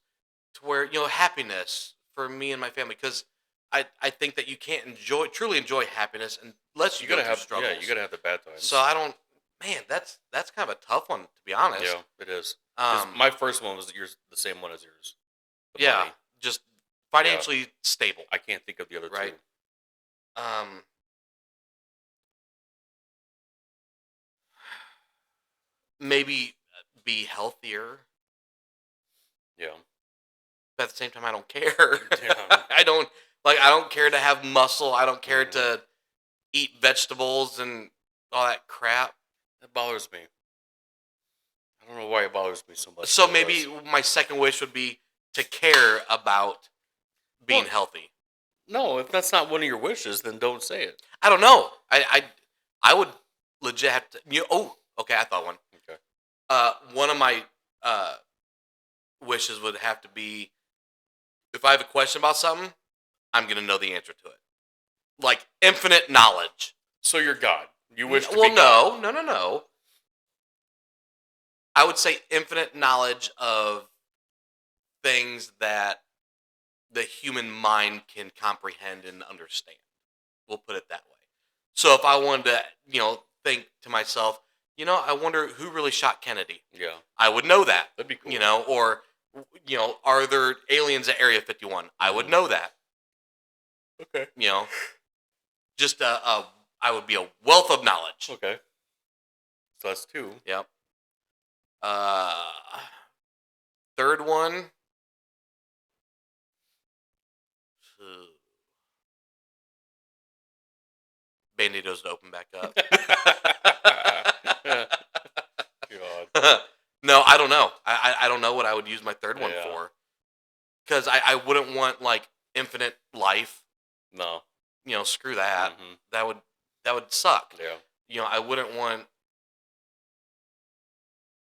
to where happiness for me and my family, because I think that you can't truly enjoy happiness unless you gotta have struggles.
Yeah, you gotta have the bad times.
So I don't. Man, that's kind of a tough one, to be honest.
Yeah, it is. My first one was the same one as yours.
Yeah, money. Just financially stable.
I can't think of the other two.
Maybe be healthier.
Yeah.
But at the same time, I don't care. Yeah. I don't care to have muscle. I don't care to eat vegetables and all that crap.
That bothers me. I don't know why it bothers me so much.
So maybe my second wish would be to care about being healthy.
No, if that's not one of your wishes, then don't say it.
I don't know. I would legit have to. Okay. I thought one. Okay. One of my wishes would have to be, if I have a question about something, I'm gonna know the answer to it. Like infinite knowledge.
So you're God. You wish to be God.
No. I would say infinite knowledge of things that the human mind can comprehend and understand. We'll put it that way. So if I wanted to, think to myself, I wonder who really shot Kennedy.
Yeah.
I would know that.
That'd be cool.
Or, are there aliens at Area 51? I would know that.
Okay.
Just I would be a wealth of knowledge.
Okay. So that's two.
Yep. Third one. Band-Aids to open back up. God. No, I don't know. I don't know what I would use my third one for. Because I wouldn't want like infinite life.
No.
Screw that. Mm-hmm. That would suck.
Yeah.
I wouldn't want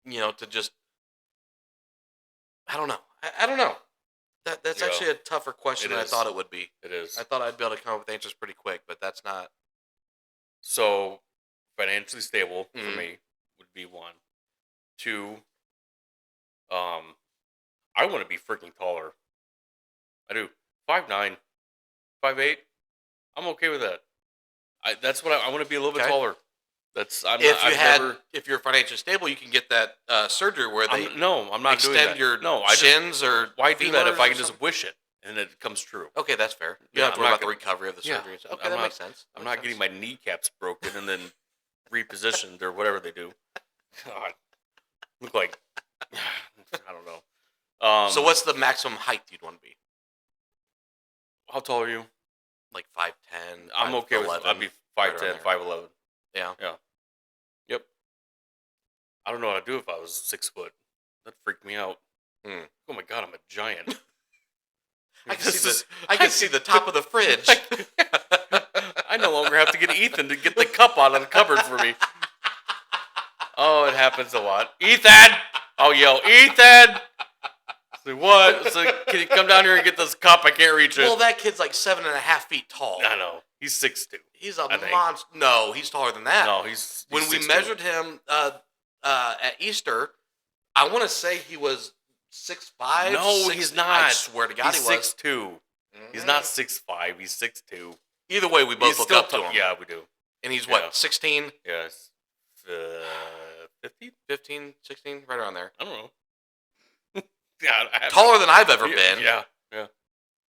to just, I don't know. I don't know. That's actually a tougher question than I thought it would be.
It is.
I thought I'd be able to come up with answers pretty quick, but that's not.
So, financially stable for me would be one. Two, I want to be freaking taller. I do. 5'9", 5'8". I'm okay with that. That's what I want to be a little bit taller.
If you're financially stable, you can get that surgery where they
I'm not doing that.
Extend your shins or
why do that if I can just wish it and it comes true?
Okay, that's fair. You don't have to worry about the recovery of the surgery. Okay, that makes sense.
I'm not getting my kneecaps broken and then repositioned or whatever they do. God, look like I don't know.
So what's the maximum height you'd want to be?
How tall are you?
Like 5'10".
I'm okay with it. I'd be 5'10", 5'11".
Yeah.
Yep. I don't know what I'd do if I was 6 foot. That'd freak me out. Oh my God, I'm a giant.
I can see the top of the fridge.
I no longer have to get Ethan to get the cup out of the cupboard for me. Oh, it happens a lot. Ethan! I'll yell, Ethan! Say, what? So, can you come down here and get this cup? I can't reach it.
Well, that kid's like 7.5 feet tall.
I know. He's 6'2".
He's a monster. No, he's taller than that.
No, he's
when we
6'2". measured
him at Easter, I want to say he was 6'5".
No, he's not.
I swear to God,
he's
he was
6'2". Mm-hmm. He's not 6'5". He's 6'2".
Either way, we both look up to him.
Yeah, we do.
And he's what, 16?
Yes. 15?
15, 16, right around there.
I don't know. Yeah,
taller than I've ever been.
Yeah,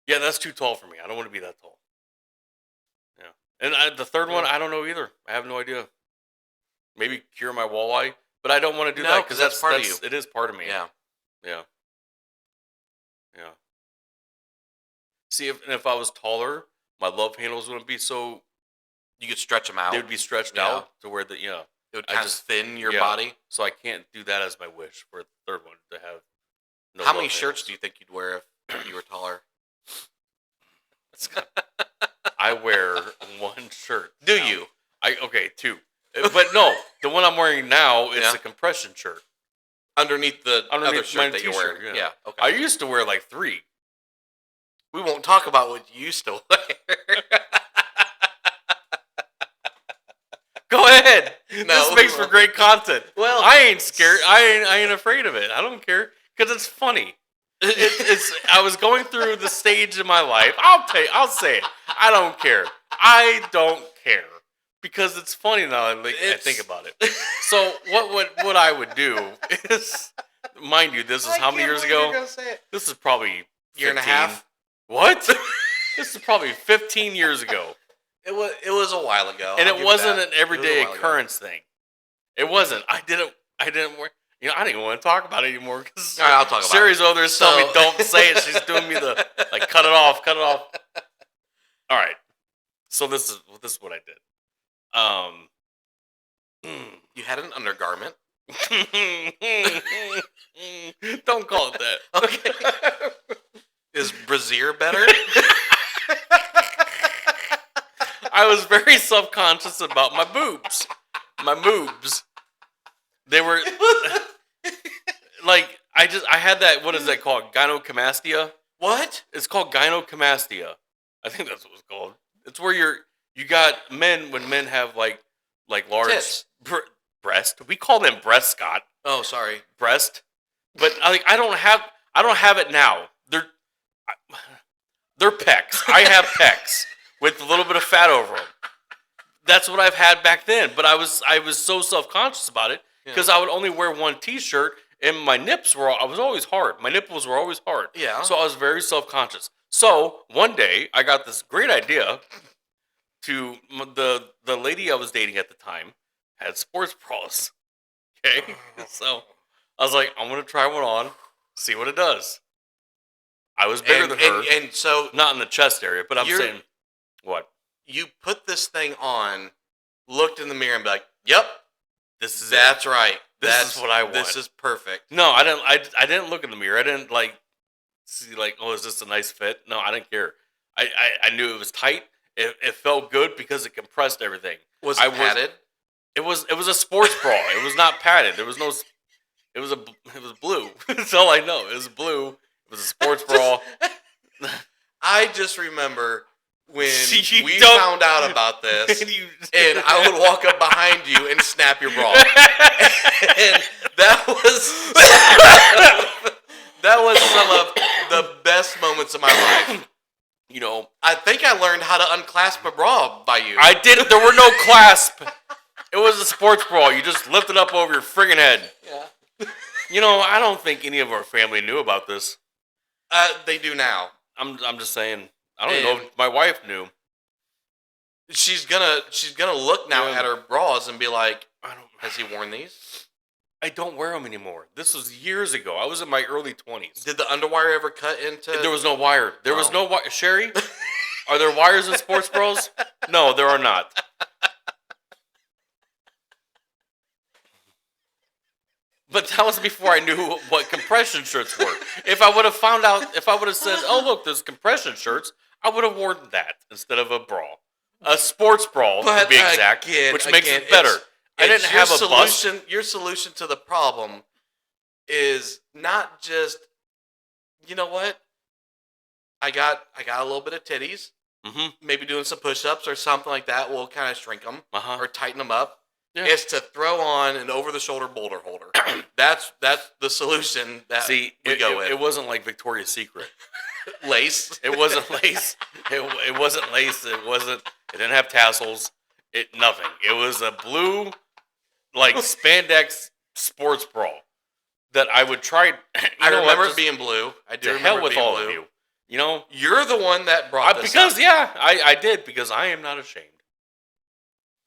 that's too tall for me. I don't want to be that tall. Yeah. And the third one, I don't know either. I have no idea. maybe cure my walleye, but I don't want to do
No,
that because
'cause that's part of you.
It is part of me.
Yeah.
Yeah. Yeah. See, if I was taller, my love handles wouldn't be so.
You could stretch them out.
They would be stretched
Yeah.
out to where it
would kind of thin your body.
So I can't do that as my wish for the third one to have. No
How
love
many shirts
handles.
do you think you'd wear if you were taller?
I wear one shirt.
Do
now.
you?
Okay, two. But no, the one I'm wearing now is
Yeah.
a compression shirt.
Underneath the other
my
shirt that you're
t-shirt,
wearing.
yeah.
Okay.
I used to wear like 3.
We won't talk about what you used to wear.
Go ahead.
No,
This makes for great content.
Well,
I ain't scared. I ain't afraid of it. I don't care because it's funny. It's. I was going through the stage in my life. I'll say it. I don't care. I don't care because it's funny now. I think about it. So what I would do is, mind you, this is how many years ago? This is probably 15.
Year and a half.
What? This is probably 15 years ago.
It was a while ago,
and
I'll
it
give
wasn't
you that.
an everyday occurrence thing. It wasn't. I didn't wear. You know, I didn't even want to talk about it anymore because
All right, I'll talk about
Sherry's over there telling me
So-
don't say it. She's doing me the like cut it off. All right. So this is what I did.
You had an undergarment.
Don't call it that.
Okay. Is brassiere better?
I was very self-conscious about my boobs. My moobs. They were like I had that. What is that called? Gynecomastia.
What?
It's called gynecomastia. I think that's what it's called. It's where you got men when men have like large
Tits.
breast. We call them breast, Scott.
Oh, sorry.
Breast. But I don't have it now. They're pecs. I have pecs with a little bit of fat over them. That's what I've had back then. But I was so self-conscious about it because I would only wear one T-shirt and my nips I was always hard. My nipples were always hard.
Yeah.
So I was very self-conscious. So one day I got this great idea to the lady I was dating at the time had sports bras. Okay. So I was like, I'm going to try one on, see what it does. I was bigger than her.
And so
not in the chest area, but I'm saying, what?
You put this thing on, looked in the mirror and be like, yep, that's right.
This is what I want.
This is perfect.
No, I didn't. I didn't look in the mirror. I didn't see oh, is this a nice fit? No, I didn't care. I knew it was tight. It felt good because it compressed everything.
Was it padded?
It was a sports bra. It was not padded. There was no. It was blue. That's all I know. It was blue. It was a sports bra.
I just remember when
You
we
don't-
found out about this, and I would walk up behind you and snap your bra, and that was some of the best moments of my life.
You know,
I think I learned how to unclasp a bra by you.
I didn't. There were no clasp. It was a sports bra. You just lift it up over your friggin' head.
Yeah.
You know, I don't think any of our family knew about this.
They do now.
I'm just saying. I don't know if my wife knew.
She's gonna look now at her bras and be like, has he worn these?
I don't wear them anymore. This was years ago. I was in my early 20s.
Did the underwire ever cut into?
There was no wire. There was no wire. Sherry, are there wires in sports bras? No, there are not. But that was before I knew what compression shirts were. If I would have found out, if I would have said, oh, look, there's compression shirts, I would have worn that instead of a bra. A sports bra, to be exact, which makes it better. I didn't have a
solution. Your solution to the problem is not just, you know what? I got a little bit of titties.
Mm-hmm.
Maybe doing some push-ups or something like that will kind of shrink them or tighten them up.
Yeah.
It's to throw on an over-the-shoulder boulder holder. That's the solution that we go with.
It wasn't like Victoria's Secret.
Lace.
It wasn't lace. It wasn't lace. It didn't have tassels. Nothing. It was a blue, like spandex sports bra that I would try.
I remember it being blue. I do remember
hell
it
with
being
all
blue.
of you. You know,
You're the one that brought this
because
up.
I did because I am not ashamed.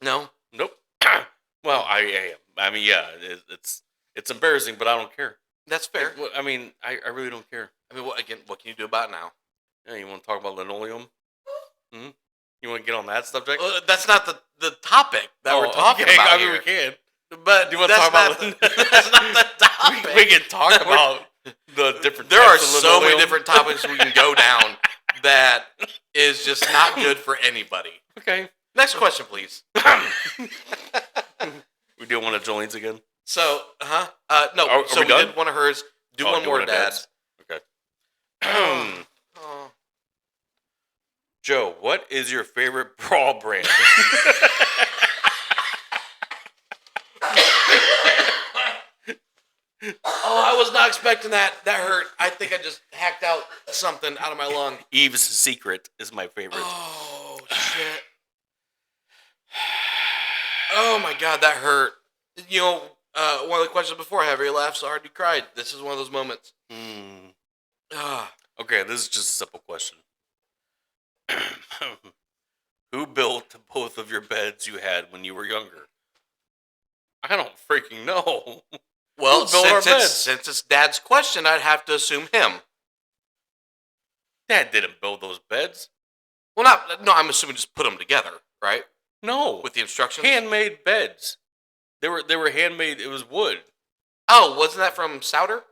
No.
Nope. Well, I am. I mean, yeah, it's embarrassing, but I don't care.
That's fair.
Like, I mean, I really don't care.
I mean, what can you do about it now?
Yeah, you want to talk about linoleum? Hmm? You want to get on that subject?
That's not the topic that we're talking about
I mean,
here.
we can.
But
Do you want to talk about
that's not the topic.
we can talk about the different.
There are
types of
so many
linoleum.
different topics we can go down that is just not good for anybody.
Okay.
Next question, please.
We do one of Jolene's again.
So, no.
Are
so
we
we
done?
did one of hers. Do one more, Dad's.
Okay.
Oh.
Joe, what is your favorite bra brand?
Oh, I was not expecting that. That hurt. I think I just hacked out something out of my lung.
Eve's Secret is my favorite.
Oh, shit. Oh, my God, that hurt. You know, one of the questions before, have you laughed so hard you cried? This is one of those moments.
Okay, this is just a simple question. Who built both of your beds you had when you were younger? I don't freaking know.
Well, since it's Dad's question, I'd have to assume him.
Dad didn't build those beds.
Well, I'm assuming just put them together, right?
No.
With the instructions?
Handmade beds. They were handmade. It was wood.
Oh, wasn't that from Souter?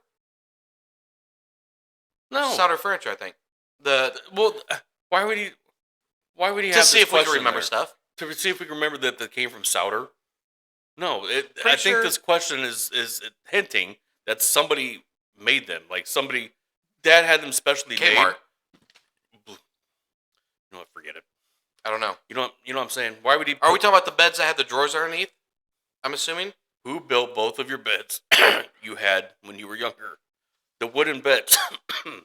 No.
Souter Furniture, I think.
Why would he have
to
this
see if we can
question
remember
there?
stuff?
To see if we can remember that they came from Souter? No.
Pretty
think
sure-
this question is hinting that somebody made them. Like somebody, Dad had them specially made.
Kmart.
You know what? Forget it.
I don't know.
You know what I'm saying? Why would he?
Are we talking about the beds that had the drawers underneath? I'm assuming.
Who built both of your beds you had when you were younger? The wooden beds. You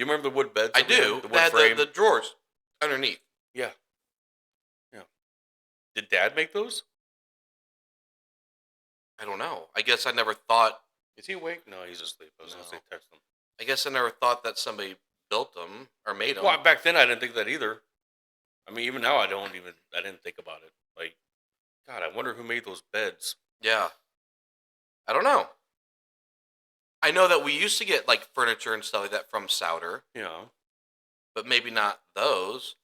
remember the wood beds?
I do.
The wood
They had
frame?
the drawers underneath.
Yeah. Did Dad make those?
I don't know. I guess I never thought.
Is he awake? No, he's asleep. I was going to say text him.
I guess I never thought that somebody built them or made them.
Well, back then I didn't think that either. I mean, even now I didn't think about it. Like, God, I wonder who made those beds.
Yeah. I don't know. I know that we used to get like furniture and stuff like that from Souter.
You know.
But maybe not those.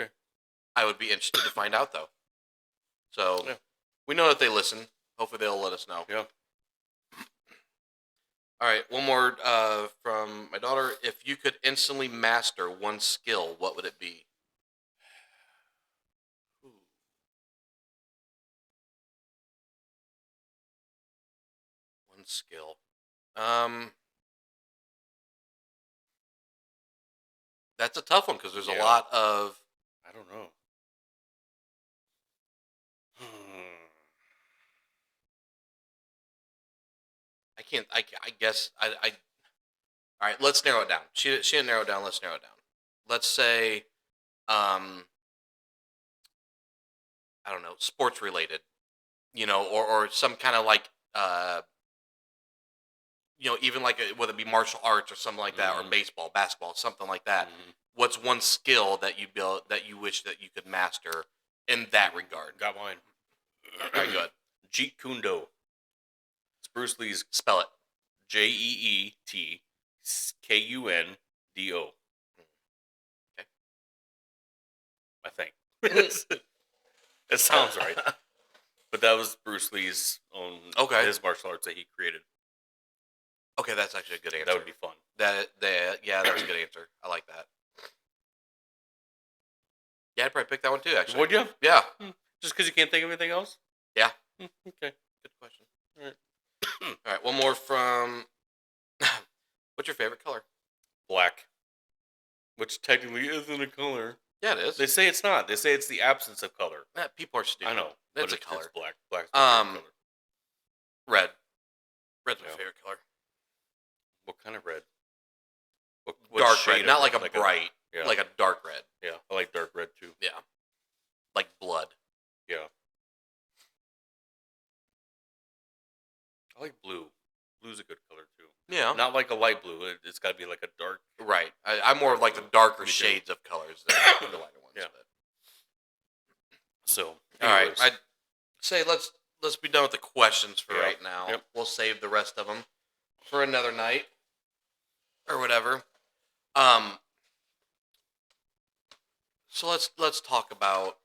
Okay.
I would be interested to find out though. So we know that they listen. Hopefully they'll let us know.
Yeah.
All right, one more from my daughter. If you could instantly master one skill, what would it be? One skill. That's a tough one because there's a lot of.
I don't know.
I guess I. All right, let's narrow it down. She didn't narrow it down. Let's narrow it down. Let's say, I don't know, sports related, or some kind of like, even like whether it be martial arts or something like that, or baseball, basketball, something like that. What's one skill that you built that you wish that you could master in that regard?
Got mine.
All right, good.
Jeet Kune Do. It's Bruce Lee's.
Spell it.
JeetKundo.
Okay.
I think. It sounds right. But that was Bruce Lee's own, his martial arts that he created.
Okay, that's actually a good answer.
That would be fun.
Yeah, that's a good answer. I like that. Yeah, I'd probably pick that one too, actually.
Would you?
Yeah.
Just because you can't think of anything else?
Yeah.
Okay.
Good question. All right. All right, one more from... What's your favorite color?
Black. Which technically isn't a color.
Yeah, it is.
They say it's not. They say it's the absence of color.
People are stupid.
I know.
That's a color.
It's black. Black's my favorite color.
Red. Red's my favorite color.
What kind of red? What
dark
shade
red. Not like a
like
bright. Like a dark red.
Yeah, I like dark red too.
Yeah. Like blood.
Yeah. I like blue. blue's a good color too.
Yeah.
Not like a light blue. It's got to be like a dark.
Right. I'm more of like the darker shades of colors than the lighter ones.
Yeah.
But.
So,
anyways. All right. I'd say let's be done with the questions for right now.
Yep.
We'll save the rest of them for another night or whatever. So let's talk about.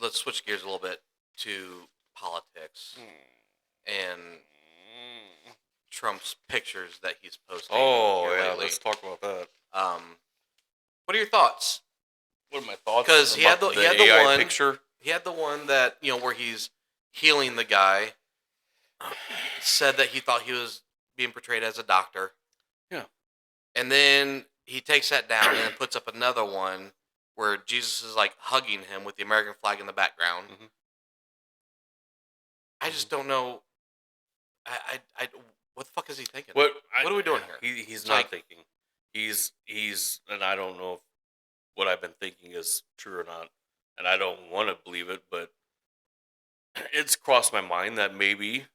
Let's switch gears a little bit to politics and Trump's pictures that he's posting.
Oh yeah,
lately.
let's talk about that.
What are your thoughts?
What are my thoughts?
Because he had the
AI
one
picture.
He had the one that where he's healing the guy. Said that he thought he was being portrayed as a doctor.
Yeah.
And then he takes that down and puts up another one where Jesus is like hugging him with the American flag in the background.
Mm-hmm.
I just don't know. I what the fuck is he thinking?
What
are we doing here?
He's not thinking. He's and I don't know if what I've been thinking is true or not, and I don't want to believe it, but it's crossed my mind that maybe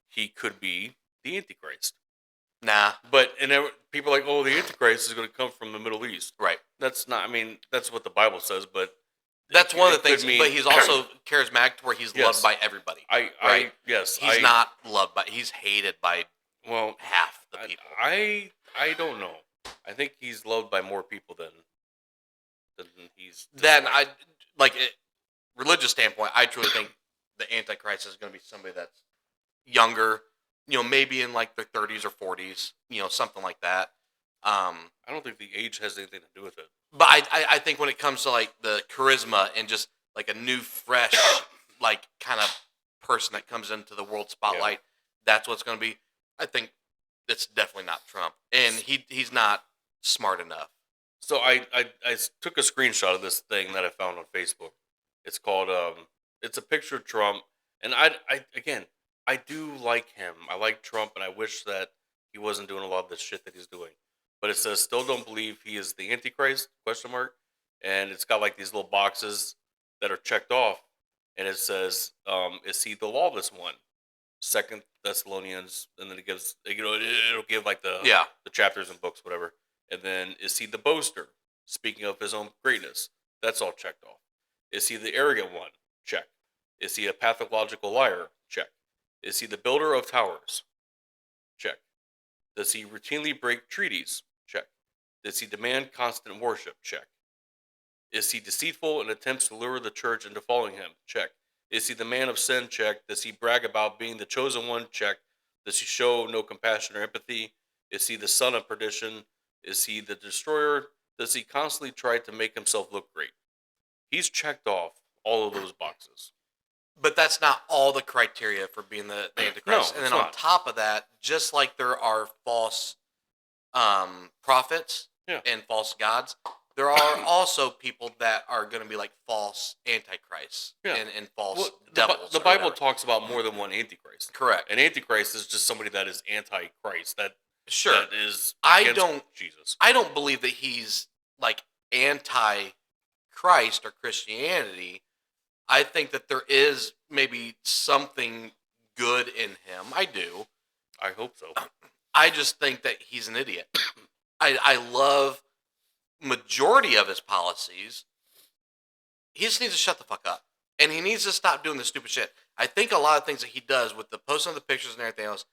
he could be the Antichrist.
Nah.
But people are like, oh, the Antichrist is going to come from the Middle East.
Right.
That's not. I mean, that's what the Bible says, but
that's one of the things. But he's also charismatic, to where he's loved by everybody. He's not loved by. He's hated by half the people.
I don't know. I think he's loved by more people than he's.
Religious standpoint, I truly think the Antichrist is going to be somebody that's younger. Maybe in like their 30s or 40s. Something like that.
I don't think the age has anything to do with it.
But I think when it comes to like the charisma and just like a new, fresh, like kind of person that comes into the world spotlight, that's what's going to be. I think it's definitely not Trump, and he's not smart enough.
So I took a screenshot of this thing that I found on Facebook. It's called it's a picture of Trump, and I do like him. I like Trump, and I wish that he wasn't doing a lot of this shit that he's doing. But it says, still don't believe he is the Antichrist, ? And it's got like these little boxes that are checked off. And it says, is he the lawless one? 2 Thessalonians, and then it gives, it'll give like the chapters and books, whatever. And then, is he the boaster? Speaking of his own greatness. That's all checked off. Is he the arrogant one? Check. Is he a pathological liar? Check. Is he the builder of towers? Check. Does he routinely break treaties? Check. Does he demand constant worship? Check. Is he deceitful and attempts to lure the church into following him? Check. Is he the man of sin? Check. Does he brag about being the chosen one? Check. Does he show no compassion or empathy? Is he the son of perdition? Is he the destroyer? Does he constantly try to make himself look great? He's checked off all of those boxes.
But that's not all the criteria for being the Antichrist.
No,
and then on top of that, just like there are false prophets and false gods, there are also people that are going to be like false antichrists and false devils.
The Bible talks about more than one Antichrist.
Correct.
An Antichrist is just somebody that is anti-Christ. That is Jesus.
I don't believe that he's like anti-Christ or Christianity. I think that there is maybe something good in him. I do.
I hope so.
I just think that he's an idiot. I love majority of his policies. He just needs to shut the fuck up. And he needs to stop doing this stupid shit. I think a lot of things that he does with the posting of the pictures and everything else,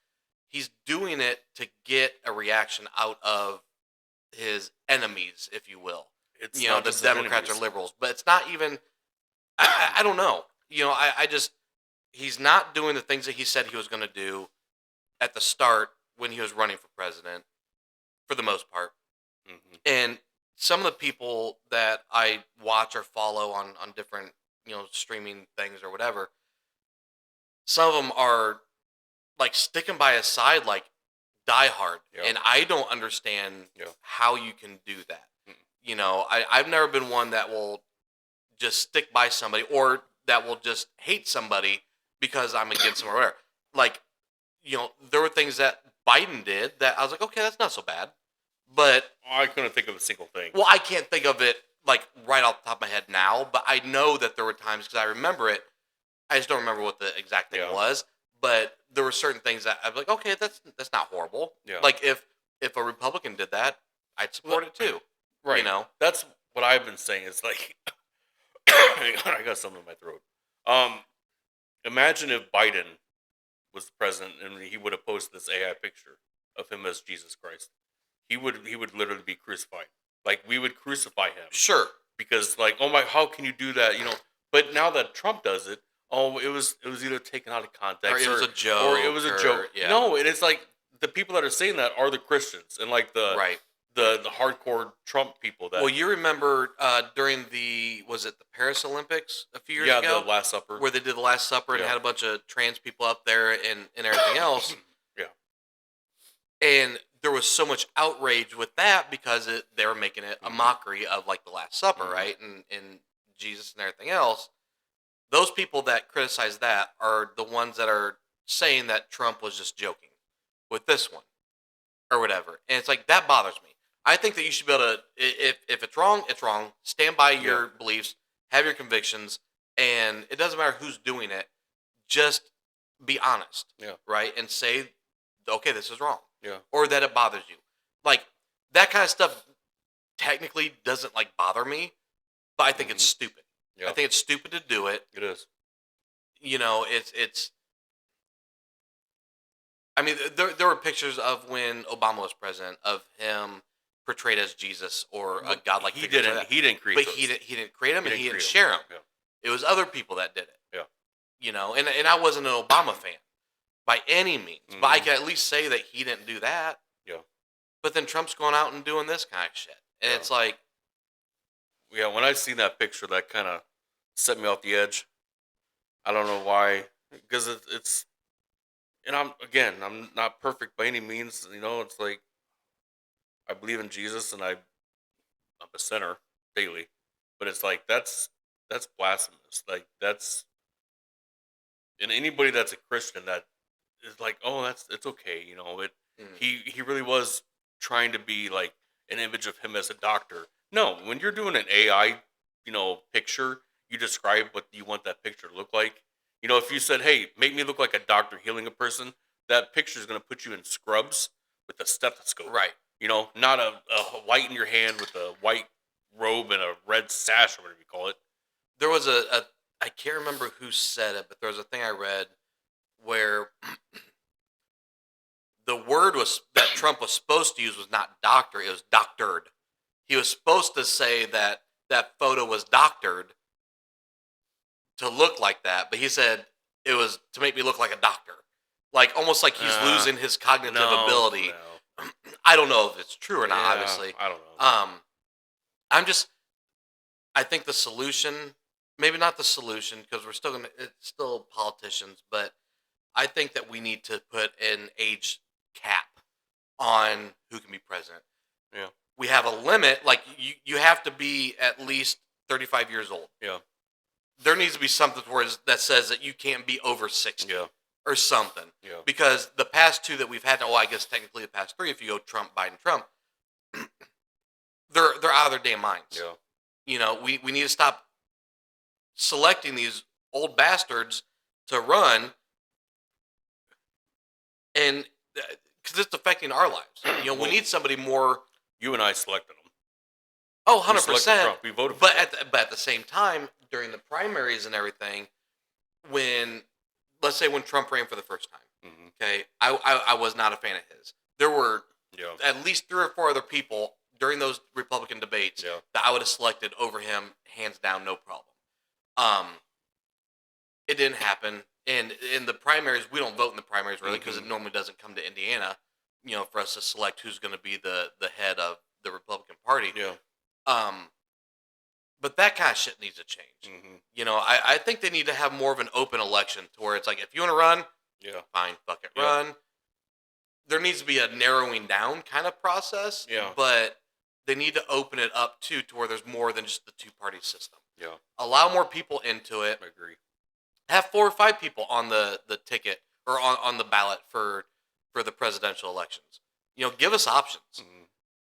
he's doing it to get a reaction out of his enemies, if you will.
It's
the Democrats or liberals. But it's not even... I don't know. I just... He's not doing the things that he said he was going to do at the start when he was running for president, for the most part.
Mm-hmm.
And some of the people that I watch or follow on different, streaming things or whatever, some of them are, like, sticking by his side, like, die hard. Yeah. And I don't understand how you can do that. Mm-hmm. I've never been one that will just stick by somebody or that will just hate somebody because I'm against them or whatever. Like, there were things that Biden did that I was like, okay, that's not so bad. But
I couldn't think of a single thing.
Well, I can't think of it like right off the top of my head now, but I know that there were times because I remember it. I just don't remember what the exact thing was. but there were certain things that I'd be like, okay, that's not horrible.
Yeah.
Like if a Republican did that, I'd support it too.
Right.
You know,
that's what I've been saying. Is like, hang on, I got something in my throat. Imagine if Biden was the president and he would have posted this AI picture of him as Jesus Christ. He would literally be crucified. Like we would crucify him.
sure.
Because like, oh my, how can you do that? You know. But now that Trump does it, oh, it was either taken out of context,
Or it was a joke,
or it was a joke.
yeah.
No, and it's like the people that are saying that are the Christians and like the
Right.
the hardcore Trump people. That
Well, you remember during was it the Paris Olympics a few years ago?
the Last Supper,
where they did the Last Supper and had a bunch of trans people up there and everything else.
Yeah.
And there was so much outrage with that because they were making it a mockery of like the Last Supper, right? And Jesus and everything else. Those people that criticize that are the ones that are saying that Trump was just joking with this one or whatever. And it's like, that bothers me. I think that you should be able to, if it's wrong, it's wrong. Stand by your beliefs, have your convictions, and it doesn't matter who's doing it. Just be honest, right? And say, okay, this is wrong.
Yeah.
Or that it bothers you. Like, that kind of stuff technically doesn't, like, bother me, but I think it's stupid.
Yeah.
I think it's stupid to do it.
It is.
You know, it's I mean, there were pictures of when Obama was president of him portrayed as Jesus or a godlike
He
figure.
didn't. He didn't create.
But
those.
he didn't create them, and he didn't
create
share them.
Yeah.
It was other people that did it.
Yeah.
You know, and I wasn't an Obama fan by any means, but I can at least say that he didn't do that.
Yeah.
But then Trump's going out and doing this kind of shit, and it's like,
yeah, when I seen that picture, that kind of set me off the edge. I don't know why, because it's, and I'm not perfect by any means. You know, it's like I believe in Jesus, and I'm a sinner daily, but it's like that's blasphemous. Like that's, and anybody that's a Christian that is like, oh, it's okay. You know, he really was trying to be like an image of him as a doctor. No, when you're doing an AI, picture, you describe what you want that picture to look like. You know, if you said, hey, make me look like a doctor healing a person, that picture is going to put you in scrubs with a stethoscope.
right.
You know, not a white in your hand with a white robe and a red sash or whatever you call it.
There was I can't remember who said it, but there was a thing I read where the word that Trump was supposed to use was not doctor, it was doctored. He was supposed to say that photo was doctored to look like that, but he said it was to make me look like a doctor. Like, almost like he's losing his cognitive ability.
No.
I don't know if it's true or not, obviously.
I don't know.
I think the solution, maybe not the solution, because it's still politicians, but I think that we need to put an age cap on who can be president.
Yeah.
We have a limit, like you have to be at least 35 years old.
Yeah.
There needs to be something that says that you can't be over 60 or something.
Yeah.
Because the past two that we've had, I guess technically the past three, if you go Trump, Biden, Trump, they're out of their damn minds.
Yeah.
You know, we need to stop selecting these old bastards to run, and because it's affecting our lives. You know, we need somebody more.
You and I selected them.
Oh,
100%. We voted for them.
But at the same time, during the primaries and everything, let's say when Trump ran for the first time, okay, I was not a fan of his. There were at least 3 or 4 other people during those Republican debates that I would have selected over him, hands down, no problem. It didn't happen. And in the primaries, we don't vote in the primaries really because it normally doesn't come to Indiana, for us to select who's going to be the head of the Republican Party.
Yeah.
But that kind of shit needs to change. You know, I think they need to have more of an open election to where it's like, if you want to run, fine, fuck it, run. There needs to be a narrowing down kind of process.
Yeah.
But they need to open it up to where there's more than just the 2-party system.
Yeah.
Allow more people into it.
I agree.
Have 4 or 5 people on the ticket or on the ballot for the presidential elections. You know, give us options.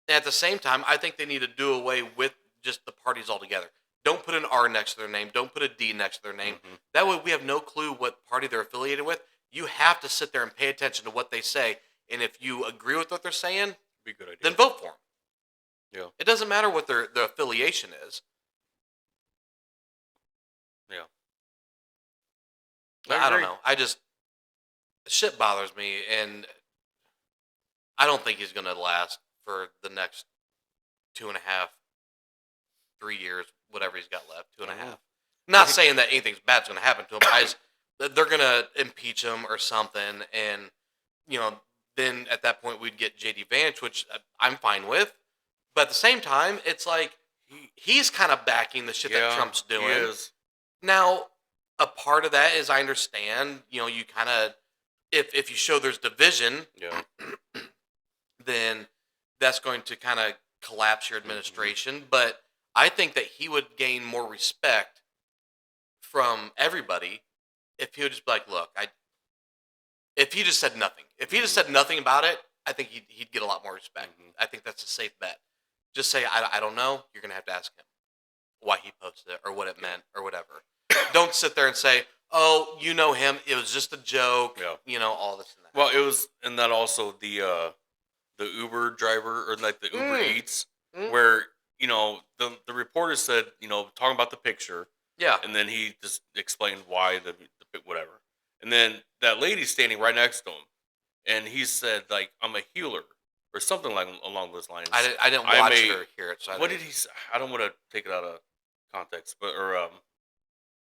And at the same time, I think they need to do away with just the parties altogether. Don't put an R next to their name. Don't put a D next to their name. That way we have no clue what party they're affiliated with. You have to sit there and pay attention to what they say. And if you agree with what they're saying,
be a good idea.
then vote for them.
Yeah.
It doesn't matter what their affiliation is.
Yeah.
I don't know. Shit bothers me, and I don't think he's going to last for the next 2.5, 3 years, whatever he's got left, 2.5. Not saying that anything bad's going to happen to him. They're going to impeach him or something, and then at that point we'd get JD Vance, which I'm fine with. But at the same time, it's like he's kind of backing the shit that Trump's doing.
He is.
Now, a part of that is I understand, you kind of, if you show there's division, then that's going to kind of collapse your administration. Mm-hmm. But I think that he would gain more respect from everybody if he would just be like, look, if he just said nothing. If he just said nothing about it, I think he'd get a lot more respect. Mm-hmm. I think that's a safe bet. Just say, I don't know. You're going to have to ask him why he posted it or what it meant or whatever. Don't sit there and say, oh, you know him. It was just a joke. Yeah. All this and that.
Well, it was, and that also the Uber driver or like the Uber Eats where, the reporter said, talking about the picture.
Yeah.
And then he just explained why the whatever. And then that lady's standing right next to him. And he said, like, I'm a healer. Or something like along those lines.
I didn't watch it or hear it. So
what did he say? I don't want to take it out of context, or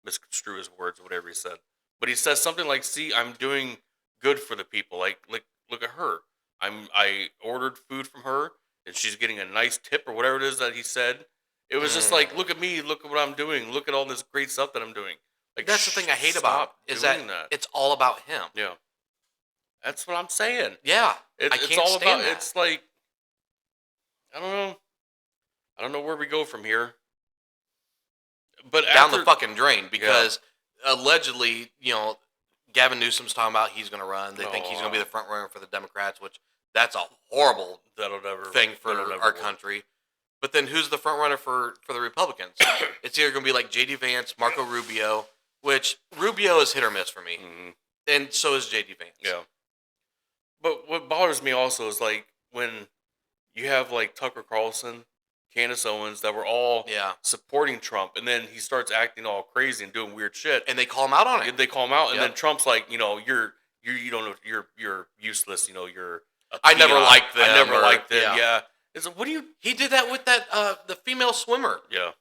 misconstrue his words, whatever he said. But he says something like, "See, I'm doing good for the people. Like look at her. I ordered food from her, and she's getting a nice tip or whatever it is that he said. It was just like, look at me, look at what I'm doing, look at all this great stuff that I'm doing. Like
that's the thing I hate about him, is that it's all about him.
Yeah. That's what I'm saying.
Yeah,
it's all about. That. It's like, I don't know where we go from here. But
down the fucking drain, because allegedly, Gavin Newsom's talking about he's going to run. They think he's going to be the front runner for the Democrats, which that's a horrible thing for our country. But then who's the front runner for the Republicans? It's either going to be like J.D. Vance, Marco Rubio, which Rubio is hit or miss for me, and so is J.D. Vance.
Yeah. But what bothers me also is like when you have like Tucker Carlson, Candace Owens, that were all supporting Trump, and then he starts acting all crazy and doing weird shit,
and they call him out on it.
They call him out, and then Trump's like, you don't know, you're useless. You're.
I never liked them.
Yeah. It's like, what do you?
He did that with that the female swimmer.
Yeah.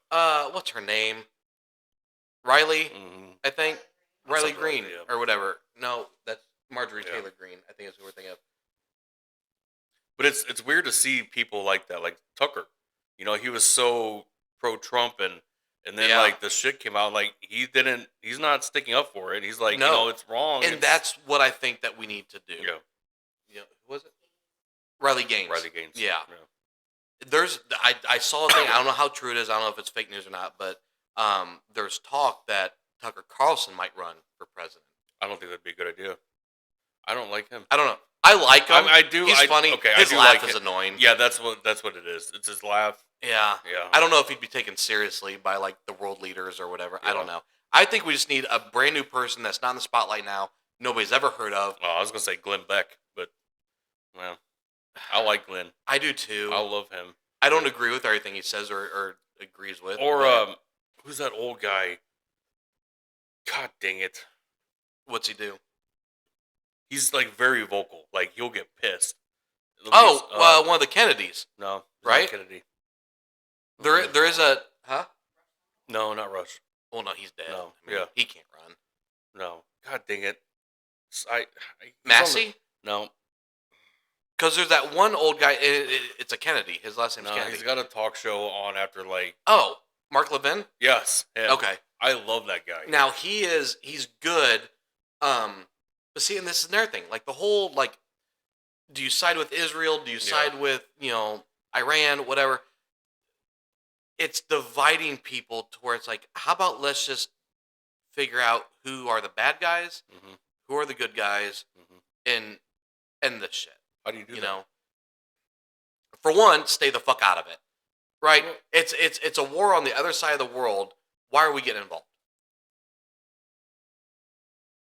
What's her name? Riley, I think. Riley Green or whatever. No, that's Marjorie Taylor Greene, I think is who we're thinking of.
But it's weird to see people like that, like Tucker. He was so pro-Trump, and then like the shit came out, like he's not sticking up for it. He's like, no, it's wrong.
And that's what I think that we need to do.
Yeah.
Who was it? Riley Gaines. Yeah. I saw a thing. I don't know how true it is. I don't know if it's fake news or not, but there's talk that Tucker Carlson might run for president.
I don't think that'd be a good idea. I don't like him.
I don't know. I like him.
I do.
He's funny.
Okay,
his laugh is annoying.
Yeah, that's what it is. It's his laugh.
Yeah. I don't know if he'd be taken seriously by like the world leaders or whatever. Yeah. I don't know. I think we just need a brand new person that's not in the spotlight now. Nobody's ever heard of.
Oh, I was gonna say Glenn Beck, but well, I like Glenn.
I do too.
I love him.
I don't agree with everything he says or agrees with.
Or who's that old guy? God dang it!
What's he do?
He's like very vocal. Like he'll get pissed.
One of the Kennedys.
No,
right?
Not Kennedy.
There is a
No, not Rush.
Well, no, he's dead.
No,
he can't run.
No, God dang it!
Massey?
No,
because there's that one old guy. It's a Kennedy. His last name's Kennedy.
He's got a talk show on after like.
Oh, Mark Levin?
Yes. Him.
Okay.
I love that guy.
Now he's good. But see, and this is another thing. Like the whole like, do you side with Israel? Do you side with Iran? Whatever. It's dividing people to where it's like, how about let's just figure out who are the bad guys, who are the good guys, and end this shit.
How do you do that?
For one, stay the fuck out of it. Right? Well, it's a war on the other side of the world. Why are we getting involved?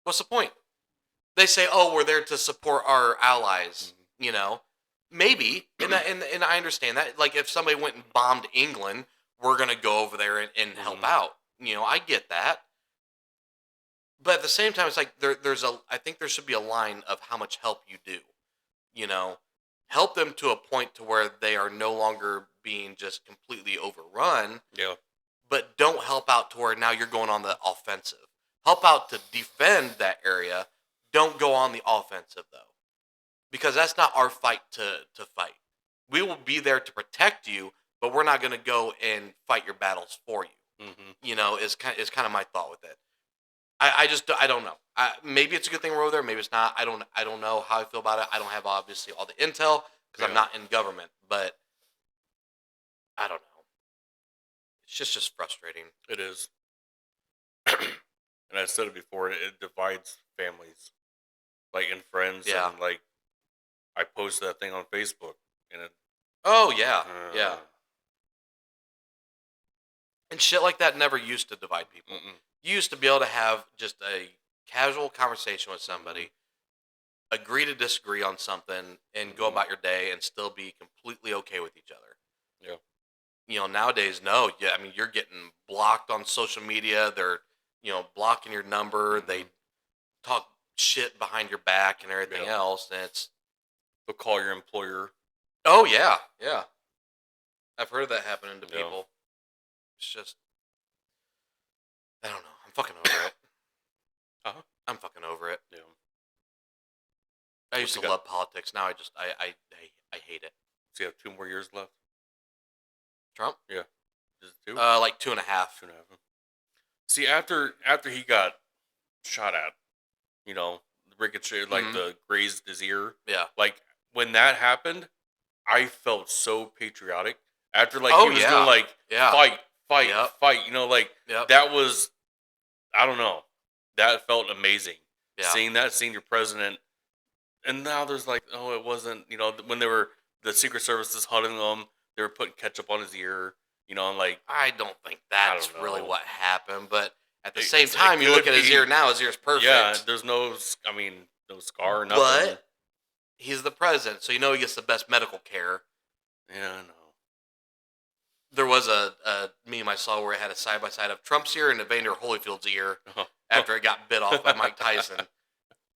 What's the point? They say, "Oh, we're there to support our allies." You know, maybe, and I understand that. Like, if somebody went and bombed England, we're gonna go over there and help out. You know, I get that. But at the same time, it's like I think there should be a line of how much help you do. You know, help them to a point to where they are no longer being just completely overrun.
Yeah.
But don't help out to where now you're going on the offensive. Help out to defend that area. Don't go on the offensive though, because that's not our fight to fight. We will be there to protect you, but we're not going to go and fight your battles for you. You know, is kind of my thought with it. I don't know. Maybe it's a good thing we're over there. Maybe it's not. I don't know how I feel about it. I don't have obviously all the intel because I'm not in government. But I don't know. It's just frustrating.
It is. And I said it before. It divides families, like and friends.
Yeah.
And like I posted that thing on Facebook, and it.
Oh yeah, yeah. And shit like that never used to divide people. You used to be able to have just a casual conversation with somebody, agree to disagree on something, and go about your day and still be completely okay with each other.
Yeah.
You know, nowadays, no. Yeah, I mean, you're getting blocked on social media. They're, blocking your number. They talk shit behind your back and everything else. And
they'll call your employer.
Oh, yeah. Yeah. I've heard that happening to people. It's just, I don't know. I'm fucking over it. I'm fucking over it.
Yeah.
I used to love politics. Now I hate it.
So you have 2 more years left?
Trump?
Yeah. Is it 2?
Like 2.5. 2.5.
See, after he got shot at, ricochet, like the grazed his ear.
Yeah.
Like when that happened, I felt so patriotic. After he was doing fight. That was, I don't know. That felt amazing. Yeah. Seeing your president. And now there's it wasn't, when the Secret Service is hunting him, they were putting ketchup on his ear, and
I don't think that's really what happened, but at the same time, you look at his ear now, his ear's perfect.
Yeah, there's no scar or nothing.
But he's the president, so he gets the best medical care.
Yeah, I know.
There was a meme I saw where it had a side-by-side of Trump's ear and Evander Holyfield's ear after it got bit off by Mike Tyson.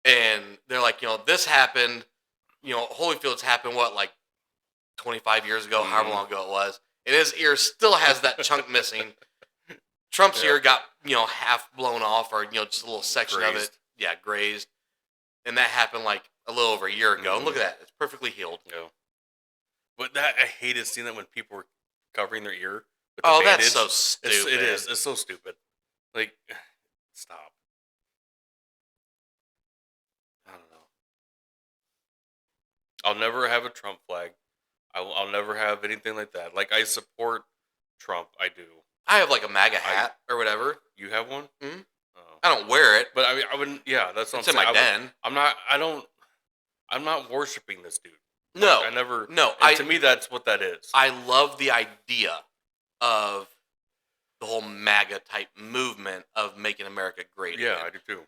And they're like, this happened, Holyfield's happened, 25 years ago, however long ago it was. And his ear still has that chunk missing. Trump's ear got, half blown off or, just a little section of it. Yeah, grazed. And that happened a little over a year ago. And look at that. It's perfectly healed.
Yeah. But I hated seeing that when people were covering their ear with
the bandage. That's so stupid.
It is. It's so stupid. Stop. I don't know. I'll never have a Trump flag. I'll never have anything like that. I support Trump. I do.
I have a MAGA hat or whatever.
You have one?
Mm-hmm. Oh. I don't wear it.
But I mean, I wouldn't. Yeah, that's what
I'm saying. In my den.
I'm not worshiping this dude.
No.
I never.
No.
To me, that's what that is.
I love the idea of the whole MAGA type movement of making America great again.
Yeah, I do too.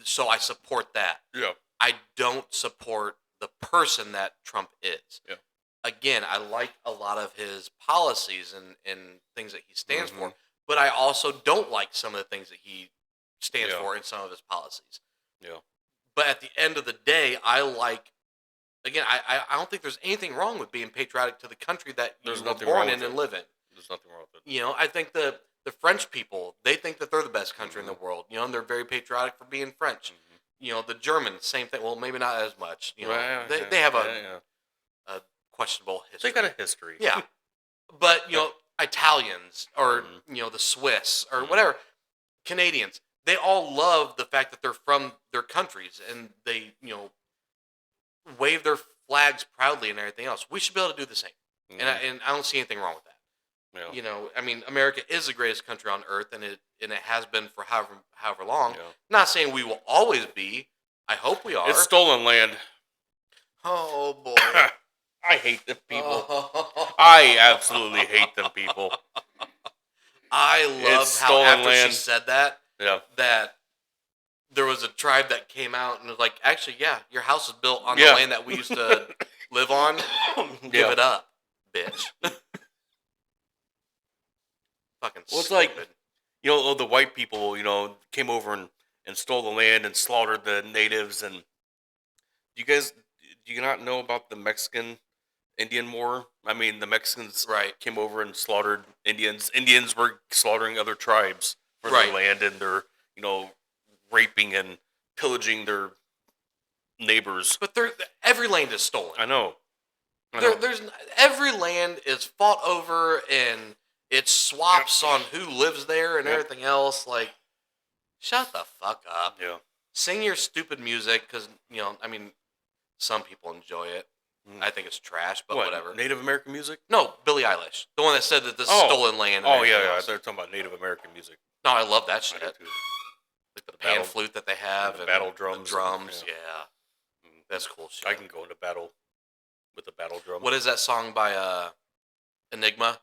So I support that.
Yeah.
I don't support the person that Trump is.
Yeah.
Again, I like a lot of his policies and things that he stands for, but I also don't like some of the things that he stands for in some of his policies.
Yeah.
But at the end of the day, I don't think there's anything wrong with being patriotic to the country that you were born in and live in.
There's nothing wrong with it.
I think the French people, they think that they're the best country in the world. And they're very patriotic for being French. The Germans, same thing. Well, maybe not as much. They have a questionable history.
They got a history.
Yeah. But, Italians or, the Swiss or whatever, Canadians, they all love the fact that they're from their countries and they, wave their flags proudly and everything else. We should be able to do the same. And I don't see anything wrong with that.
Yeah.
America is the greatest country on earth and it has been for however long.
Yeah.
Not saying we will always be. I hope we are.
It's stolen land.
Oh, boy.
I hate them people. I absolutely hate them people.
I love how after she said that,
yeah,
that there was a tribe that came out and was like, actually, yeah, your house is built on the land that we used to live on. Give it up, bitch. Fucking
well, it's
stupid.
like, the white people, came over and stole the land and slaughtered the natives. And do you not know about the Mexican Indian War? I mean, the Mexicans came over and slaughtered Indians. Indians were slaughtering other tribes for their land, and they're, raping and pillaging their neighbors.
But every land is stolen.
I know.
There's every land is fought over, and it swaps on who lives there and everything else. Like, shut the fuck up.
Yeah.
Sing your stupid music, because I mean, some people enjoy it. I think it's trash, but whatever.
Native American music?
No, Billie Eilish, the one that said that this is stolen land.
Oh yeah, I thought you were talking about Native American music.
No, I love that shit.
Like
the pan flute that they have,
and battle drums.
The drums, that's cool shit.
I can go into battle with the battle drum.
What is that song by Enigma?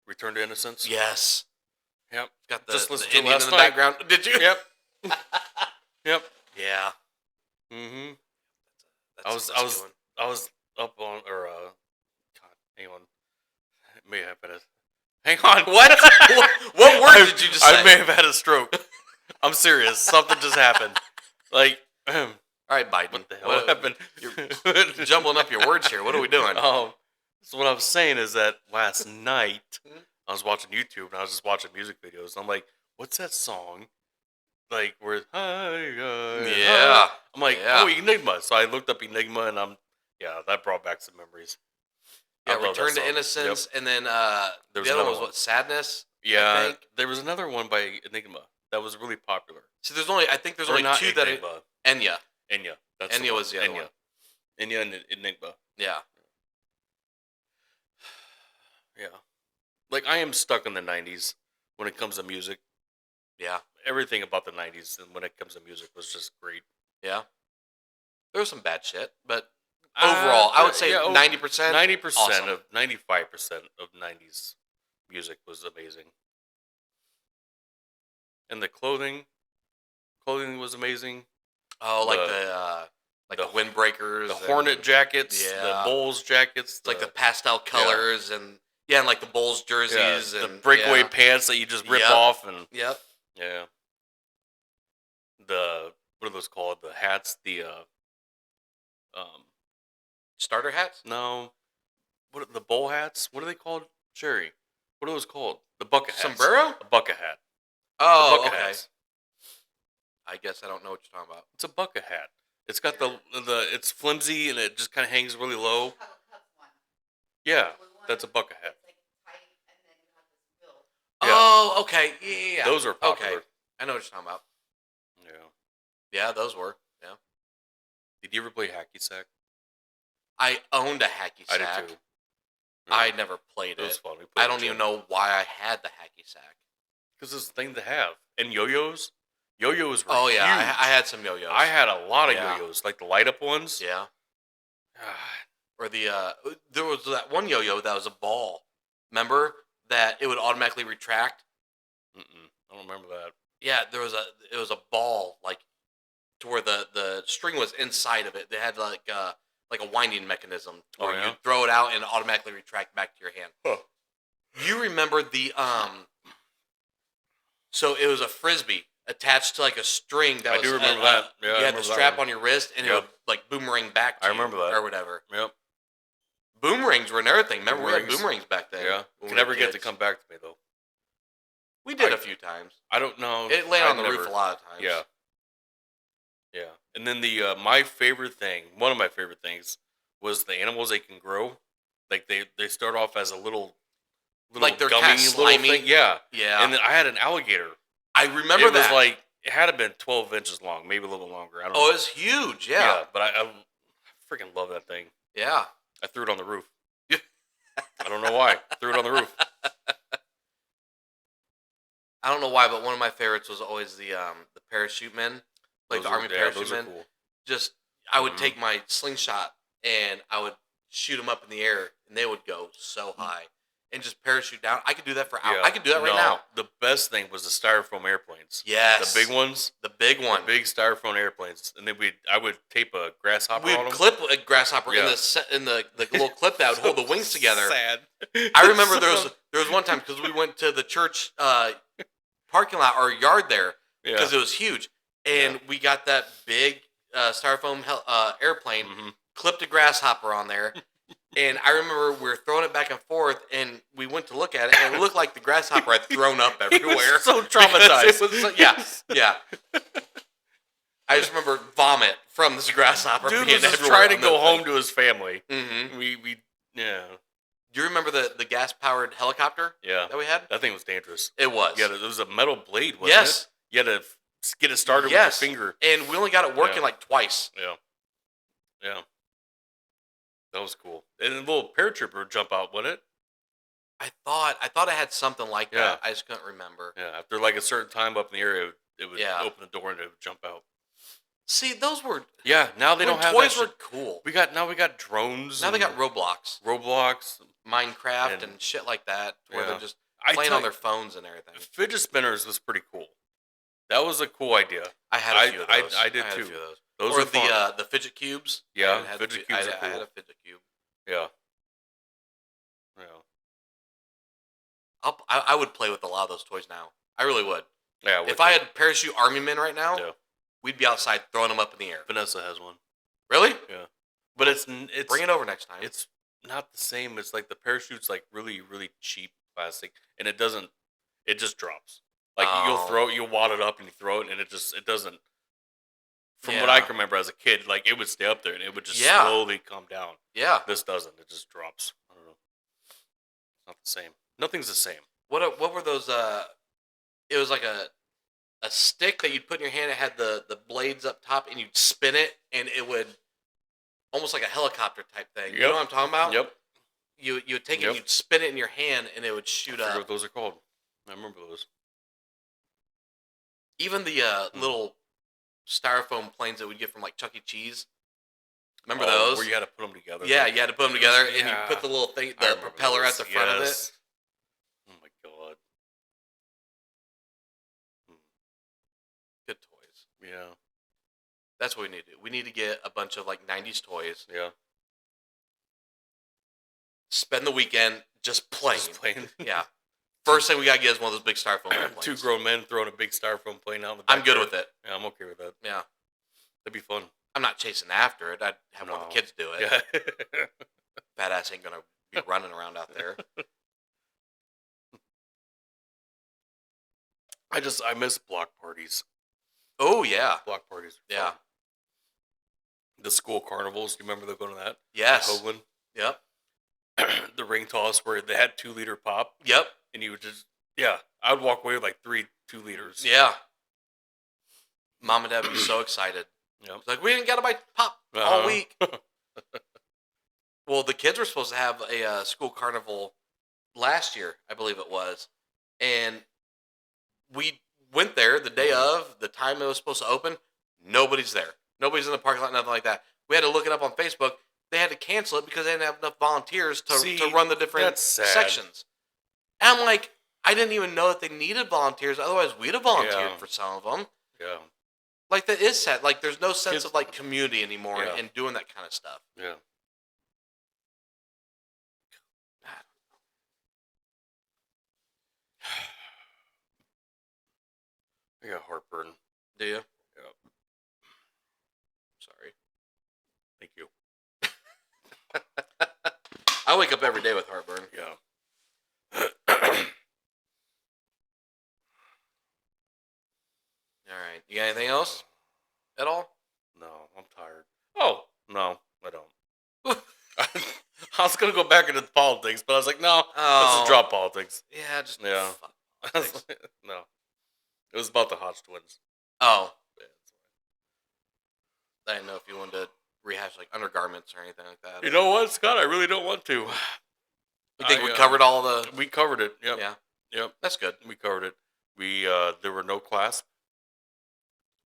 Return to Innocence?
Yes.
Yep.
Got the,
Just listen
the
to
Indian
last
in the
night.
background. Did you?
Yep. Yep.
Yeah.
Mm-hmm.
I
was up on God, hang on. It may have been hang on.
What? what word did you just say?
I may have had a stroke. I'm serious. Something just happened. Like,
all right, Biden.
What the hell happened?
You're jumbling up your words here. What are we doing?
So what I was saying is that last night I was watching YouTube and I was just watching music videos. And I'm like, what's that song? Like, where
yeah.
I'm like, oh, Enigma. So I looked up Enigma, and that brought back some memories.
Yeah, Return to Innocence, and then the other one was what? Sadness.
Yeah, there was another one by Enigma that was really popular.
So I think there's only two that Enya.
That's
Enya was the other one.
Enya and Enigma.
Yeah.
Yeah. Like, I am stuck in the 90s when it comes to music.
Yeah.
Everything about the 90s and when it comes to music was just great.
Yeah. There was some bad shit, but overall, I would say 90%.
90%
awesome.
of 95% of 90s music was amazing. And the clothing was amazing.
Oh, like the windbreakers,
the Hornet jackets, the Bulls jackets,
like the pastel colors, and like the Bulls jerseys, and
the breakaway pants that you just rip off, and yeah. What are those called? The hats, the
starter hats?
No, what the bowl hats? What are they called? Sherry, what are those called? The bucket hats.
Sombrero?
A bucket hat.
Oh, okay. Hats. I guess I don't know what you're talking about.
It's a bucket hat. It's got the it's flimsy and it just kind of hangs really low. Yeah, that's a bucket hat.
Oh, okay. Yeah.
Those are popular.
Okay. I know what you're talking about.
Yeah.
Yeah, those were. Yeah.
Did you ever play hacky sack?
I owned a hacky sack.
I did too. Yeah.
I never played it.
It was fun.
I don't even know why I had the hacky sack.
Because it's a thing to have. And yo-yos? Yo-yos were huge.
I had some yo-yos.
I had a lot of yo-yos. Like the light-up ones.
Yeah. Or there was that one yo-yo that was a ball. Remember? That it would automatically retract?
I don't remember that.
Yeah, it was a ball, like, to where the string was inside of it. They had like a winding mechanism where you throw it out and automatically retract back to your hand.
Huh.
You remember so it was a frisbee attached to like a string that
I do remember that. Yeah,
you had the strap on your wrist and it would like boomerang back to
I remember
you
that.
or whatever.
Yep.
Boomerangs were another thing. Remember we had boomerangs back then.
Yeah. Could never get to come back to me though.
We did a few times.
I don't know.
It landed on the roof a lot of times.
Yeah. Yeah. And then my favorite thing, one of my favorite things, was the animals they can grow. Like they start off as a little
like they're
gummy
kind of slimy.
Little thing. Yeah.
Yeah.
And then I had an alligator.
I remember
that. It was like, it had to have been 12 inches long, maybe a little bit longer. I don't know.
Oh, it was huge. Yeah.
But I freaking love that thing.
Yeah.
I threw it on the roof. I don't know why. Threw it on the roof.
I don't know why, but one of my favorites was always the parachute men, like the Army parachute men.
Cool.
Just I would take my slingshot and I would shoot them up in the air, and they would go so high. and just parachute down. I could do that for hours. I could do that right now.
The best thing was the styrofoam airplanes.
Yes.
The big ones.
The big one.
The big styrofoam airplanes. And then I would tape a grasshopper on them.
We'd clip a grasshopper in the little clip that would hold the wings together.
Sad.
I remember there was one time because we went to the church parking lot or yard there because it was huge. And we got that big styrofoam airplane, clipped a grasshopper on there. And I remember we were throwing it back and forth, and we went to look at it, and it looked like the grasshopper had thrown up everywhere.
He was so traumatized.
Yeah. I just remember vomit from this grasshopper.
Dude was just trying to go home to his family.
Mm-hmm.
We Do
you remember the gas-powered helicopter that we had?
That thing was dangerous.
It was.
Yeah, it was a metal blade, wasn't it? You had to get it started with your finger.
And we only got it working like twice.
Yeah. That was cool. And a little paratrooper would jump out, wouldn't it?
I thought it had something like that. I just couldn't remember.
Yeah, after like a certain time up in the area, it would open the door and it would jump out.
See, those were
now they don't have
toys
that
were cool.
We got drones.
Now they got Roblox, Minecraft, and shit like that, where they're just playing on their phones and everything.
Fidget spinners was pretty cool. That was a cool idea.
I had a few of those.
I did too.
Those or the fidget cubes.
Yeah, fidget cubes are cool.
I had a fidget cube.
Yeah.
I would play with a lot of those toys now. I really would.
Yeah.
If I had parachute army men right now, we'd be outside throwing them up in the air.
Vanessa has one.
Really?
Yeah. But it's
bring it over next time.
It's not the same. It's like the parachute's like really, really cheap plastic, and it just drops. Like you'll wad it up and you throw it, and it doesn't. From what I can remember as a kid, like it would stay up there and it would just slowly come down.
Yeah.
This doesn't. It just drops. I don't know. It's not the same. Nothing's the same.
What were those? It was like a stick that you'd put in your hand. It had the blades up top, and you'd spin it, and it would almost like a helicopter type thing. You know what I'm talking about?
Yep.
You would take it, and you'd spin it in your hand, and it would shoot up.
I forget what those are called. I remember those.
Even the little styrofoam planes that we'd get from like Chuck E. Cheese. Remember those?
Where you had to put them together.
Yeah, you had to put them together, and you put the little thing, the propeller at the front of it.
Oh my god.
Good toys.
Yeah.
That's what we need to do. We need to get a bunch of like 90s toys.
Yeah.
Spend the weekend just playing.
Yeah.
First thing we gotta get is one of those big styrofoam airplanes.
2 grown men throwing a big styrofoam plane out in the
I'm good with it.
Yeah, I'm okay with that.
Yeah.
That'd be fun.
I'm not chasing after it. I'd have one of the kids do it.
Yeah.
Badass ain't gonna be running around out there.
I miss block parties.
Oh yeah.
Block parties.
Yeah.
The school carnivals. Do you remember going to that?
Yes.
Hoagland.
Yep.
The ring toss where they had 2-liter pop.
Yep.
And you would just I would walk away with like 3 2-liters.
Yeah. Mom and Dad would be so excited.
Yep.
It's like we didn't get to buy pop all week. Well, the kids were supposed to have a school carnival last year, I believe it was, and we went there the day of the time it was supposed to open. Nobody's there. Nobody's in the parking lot. Nothing like that. We had to look it up on Facebook. They had to cancel it because they didn't have enough volunteers to run the different sections. And I'm like, I didn't even know that they needed volunteers. Otherwise, we'd have volunteered for some of them.
Yeah.
Like, that is sad. Like, there's no sense of, like, community anymore and doing that kind of stuff.
Yeah. I got heartburn.
Do you?
Yeah.
Sorry.
Thank you.
I wake up every day with heartburn.
Yeah.
All right. You got anything else at all?
No, I'm tired. Oh, no, I don't. I was going to go back into politics, but I was like, no, let's just drop politics.
Yeah, just
no. It was about the Hodge twins.
Oh. I didn't know if you wanted to rehash like undergarments or anything like that.
You know what, Scott? I really don't want to.
You think we covered all the...
We covered it, yep.
Yeah.
Yep.
That's good.
We covered it. There were no clasps.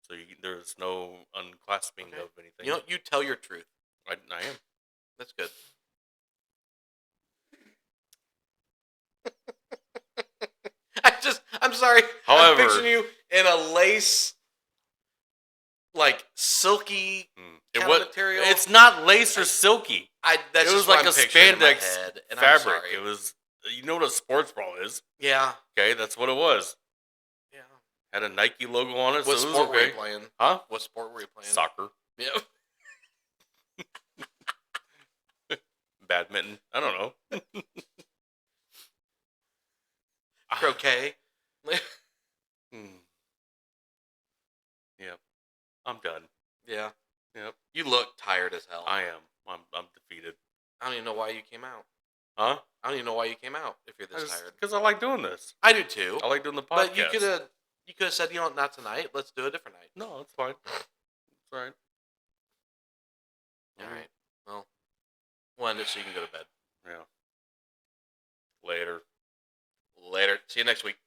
So there's no unclasping of anything.
You know, you tell your truth.
I am.
That's good. I'm sorry.
However,
I'm picturing you in a lace, like silky kind of material.
It's not lace or silky.
That's
it was
just
like
what I'm
a
picturing in my
spandex
head, and
fabric.
I'm sorry.
It was. You know what a sports bra is?
Yeah.
Okay, that's what it was.
Yeah.
Had a Nike logo on it.
What
so
sport
it was okay.
were you playing?
Huh?
What sport were you playing?
Soccer.
Yeah.
Badminton. I don't know.
Croquet.
Yep. I'm done.
Yeah.
Yep.
You look tired as hell.
I am. I'm defeated.
I don't even know why you came out.
Huh?
I don't even know why you came out if you're this tired.
Because I like doing this.
I do too.
I like doing the podcast.
But you could have said, not tonight. Let's do a different night.
No, it's fine. It's all right.
All right. Well, we'll end it so you can go to bed.
Yeah. Later.
Later. See you next week.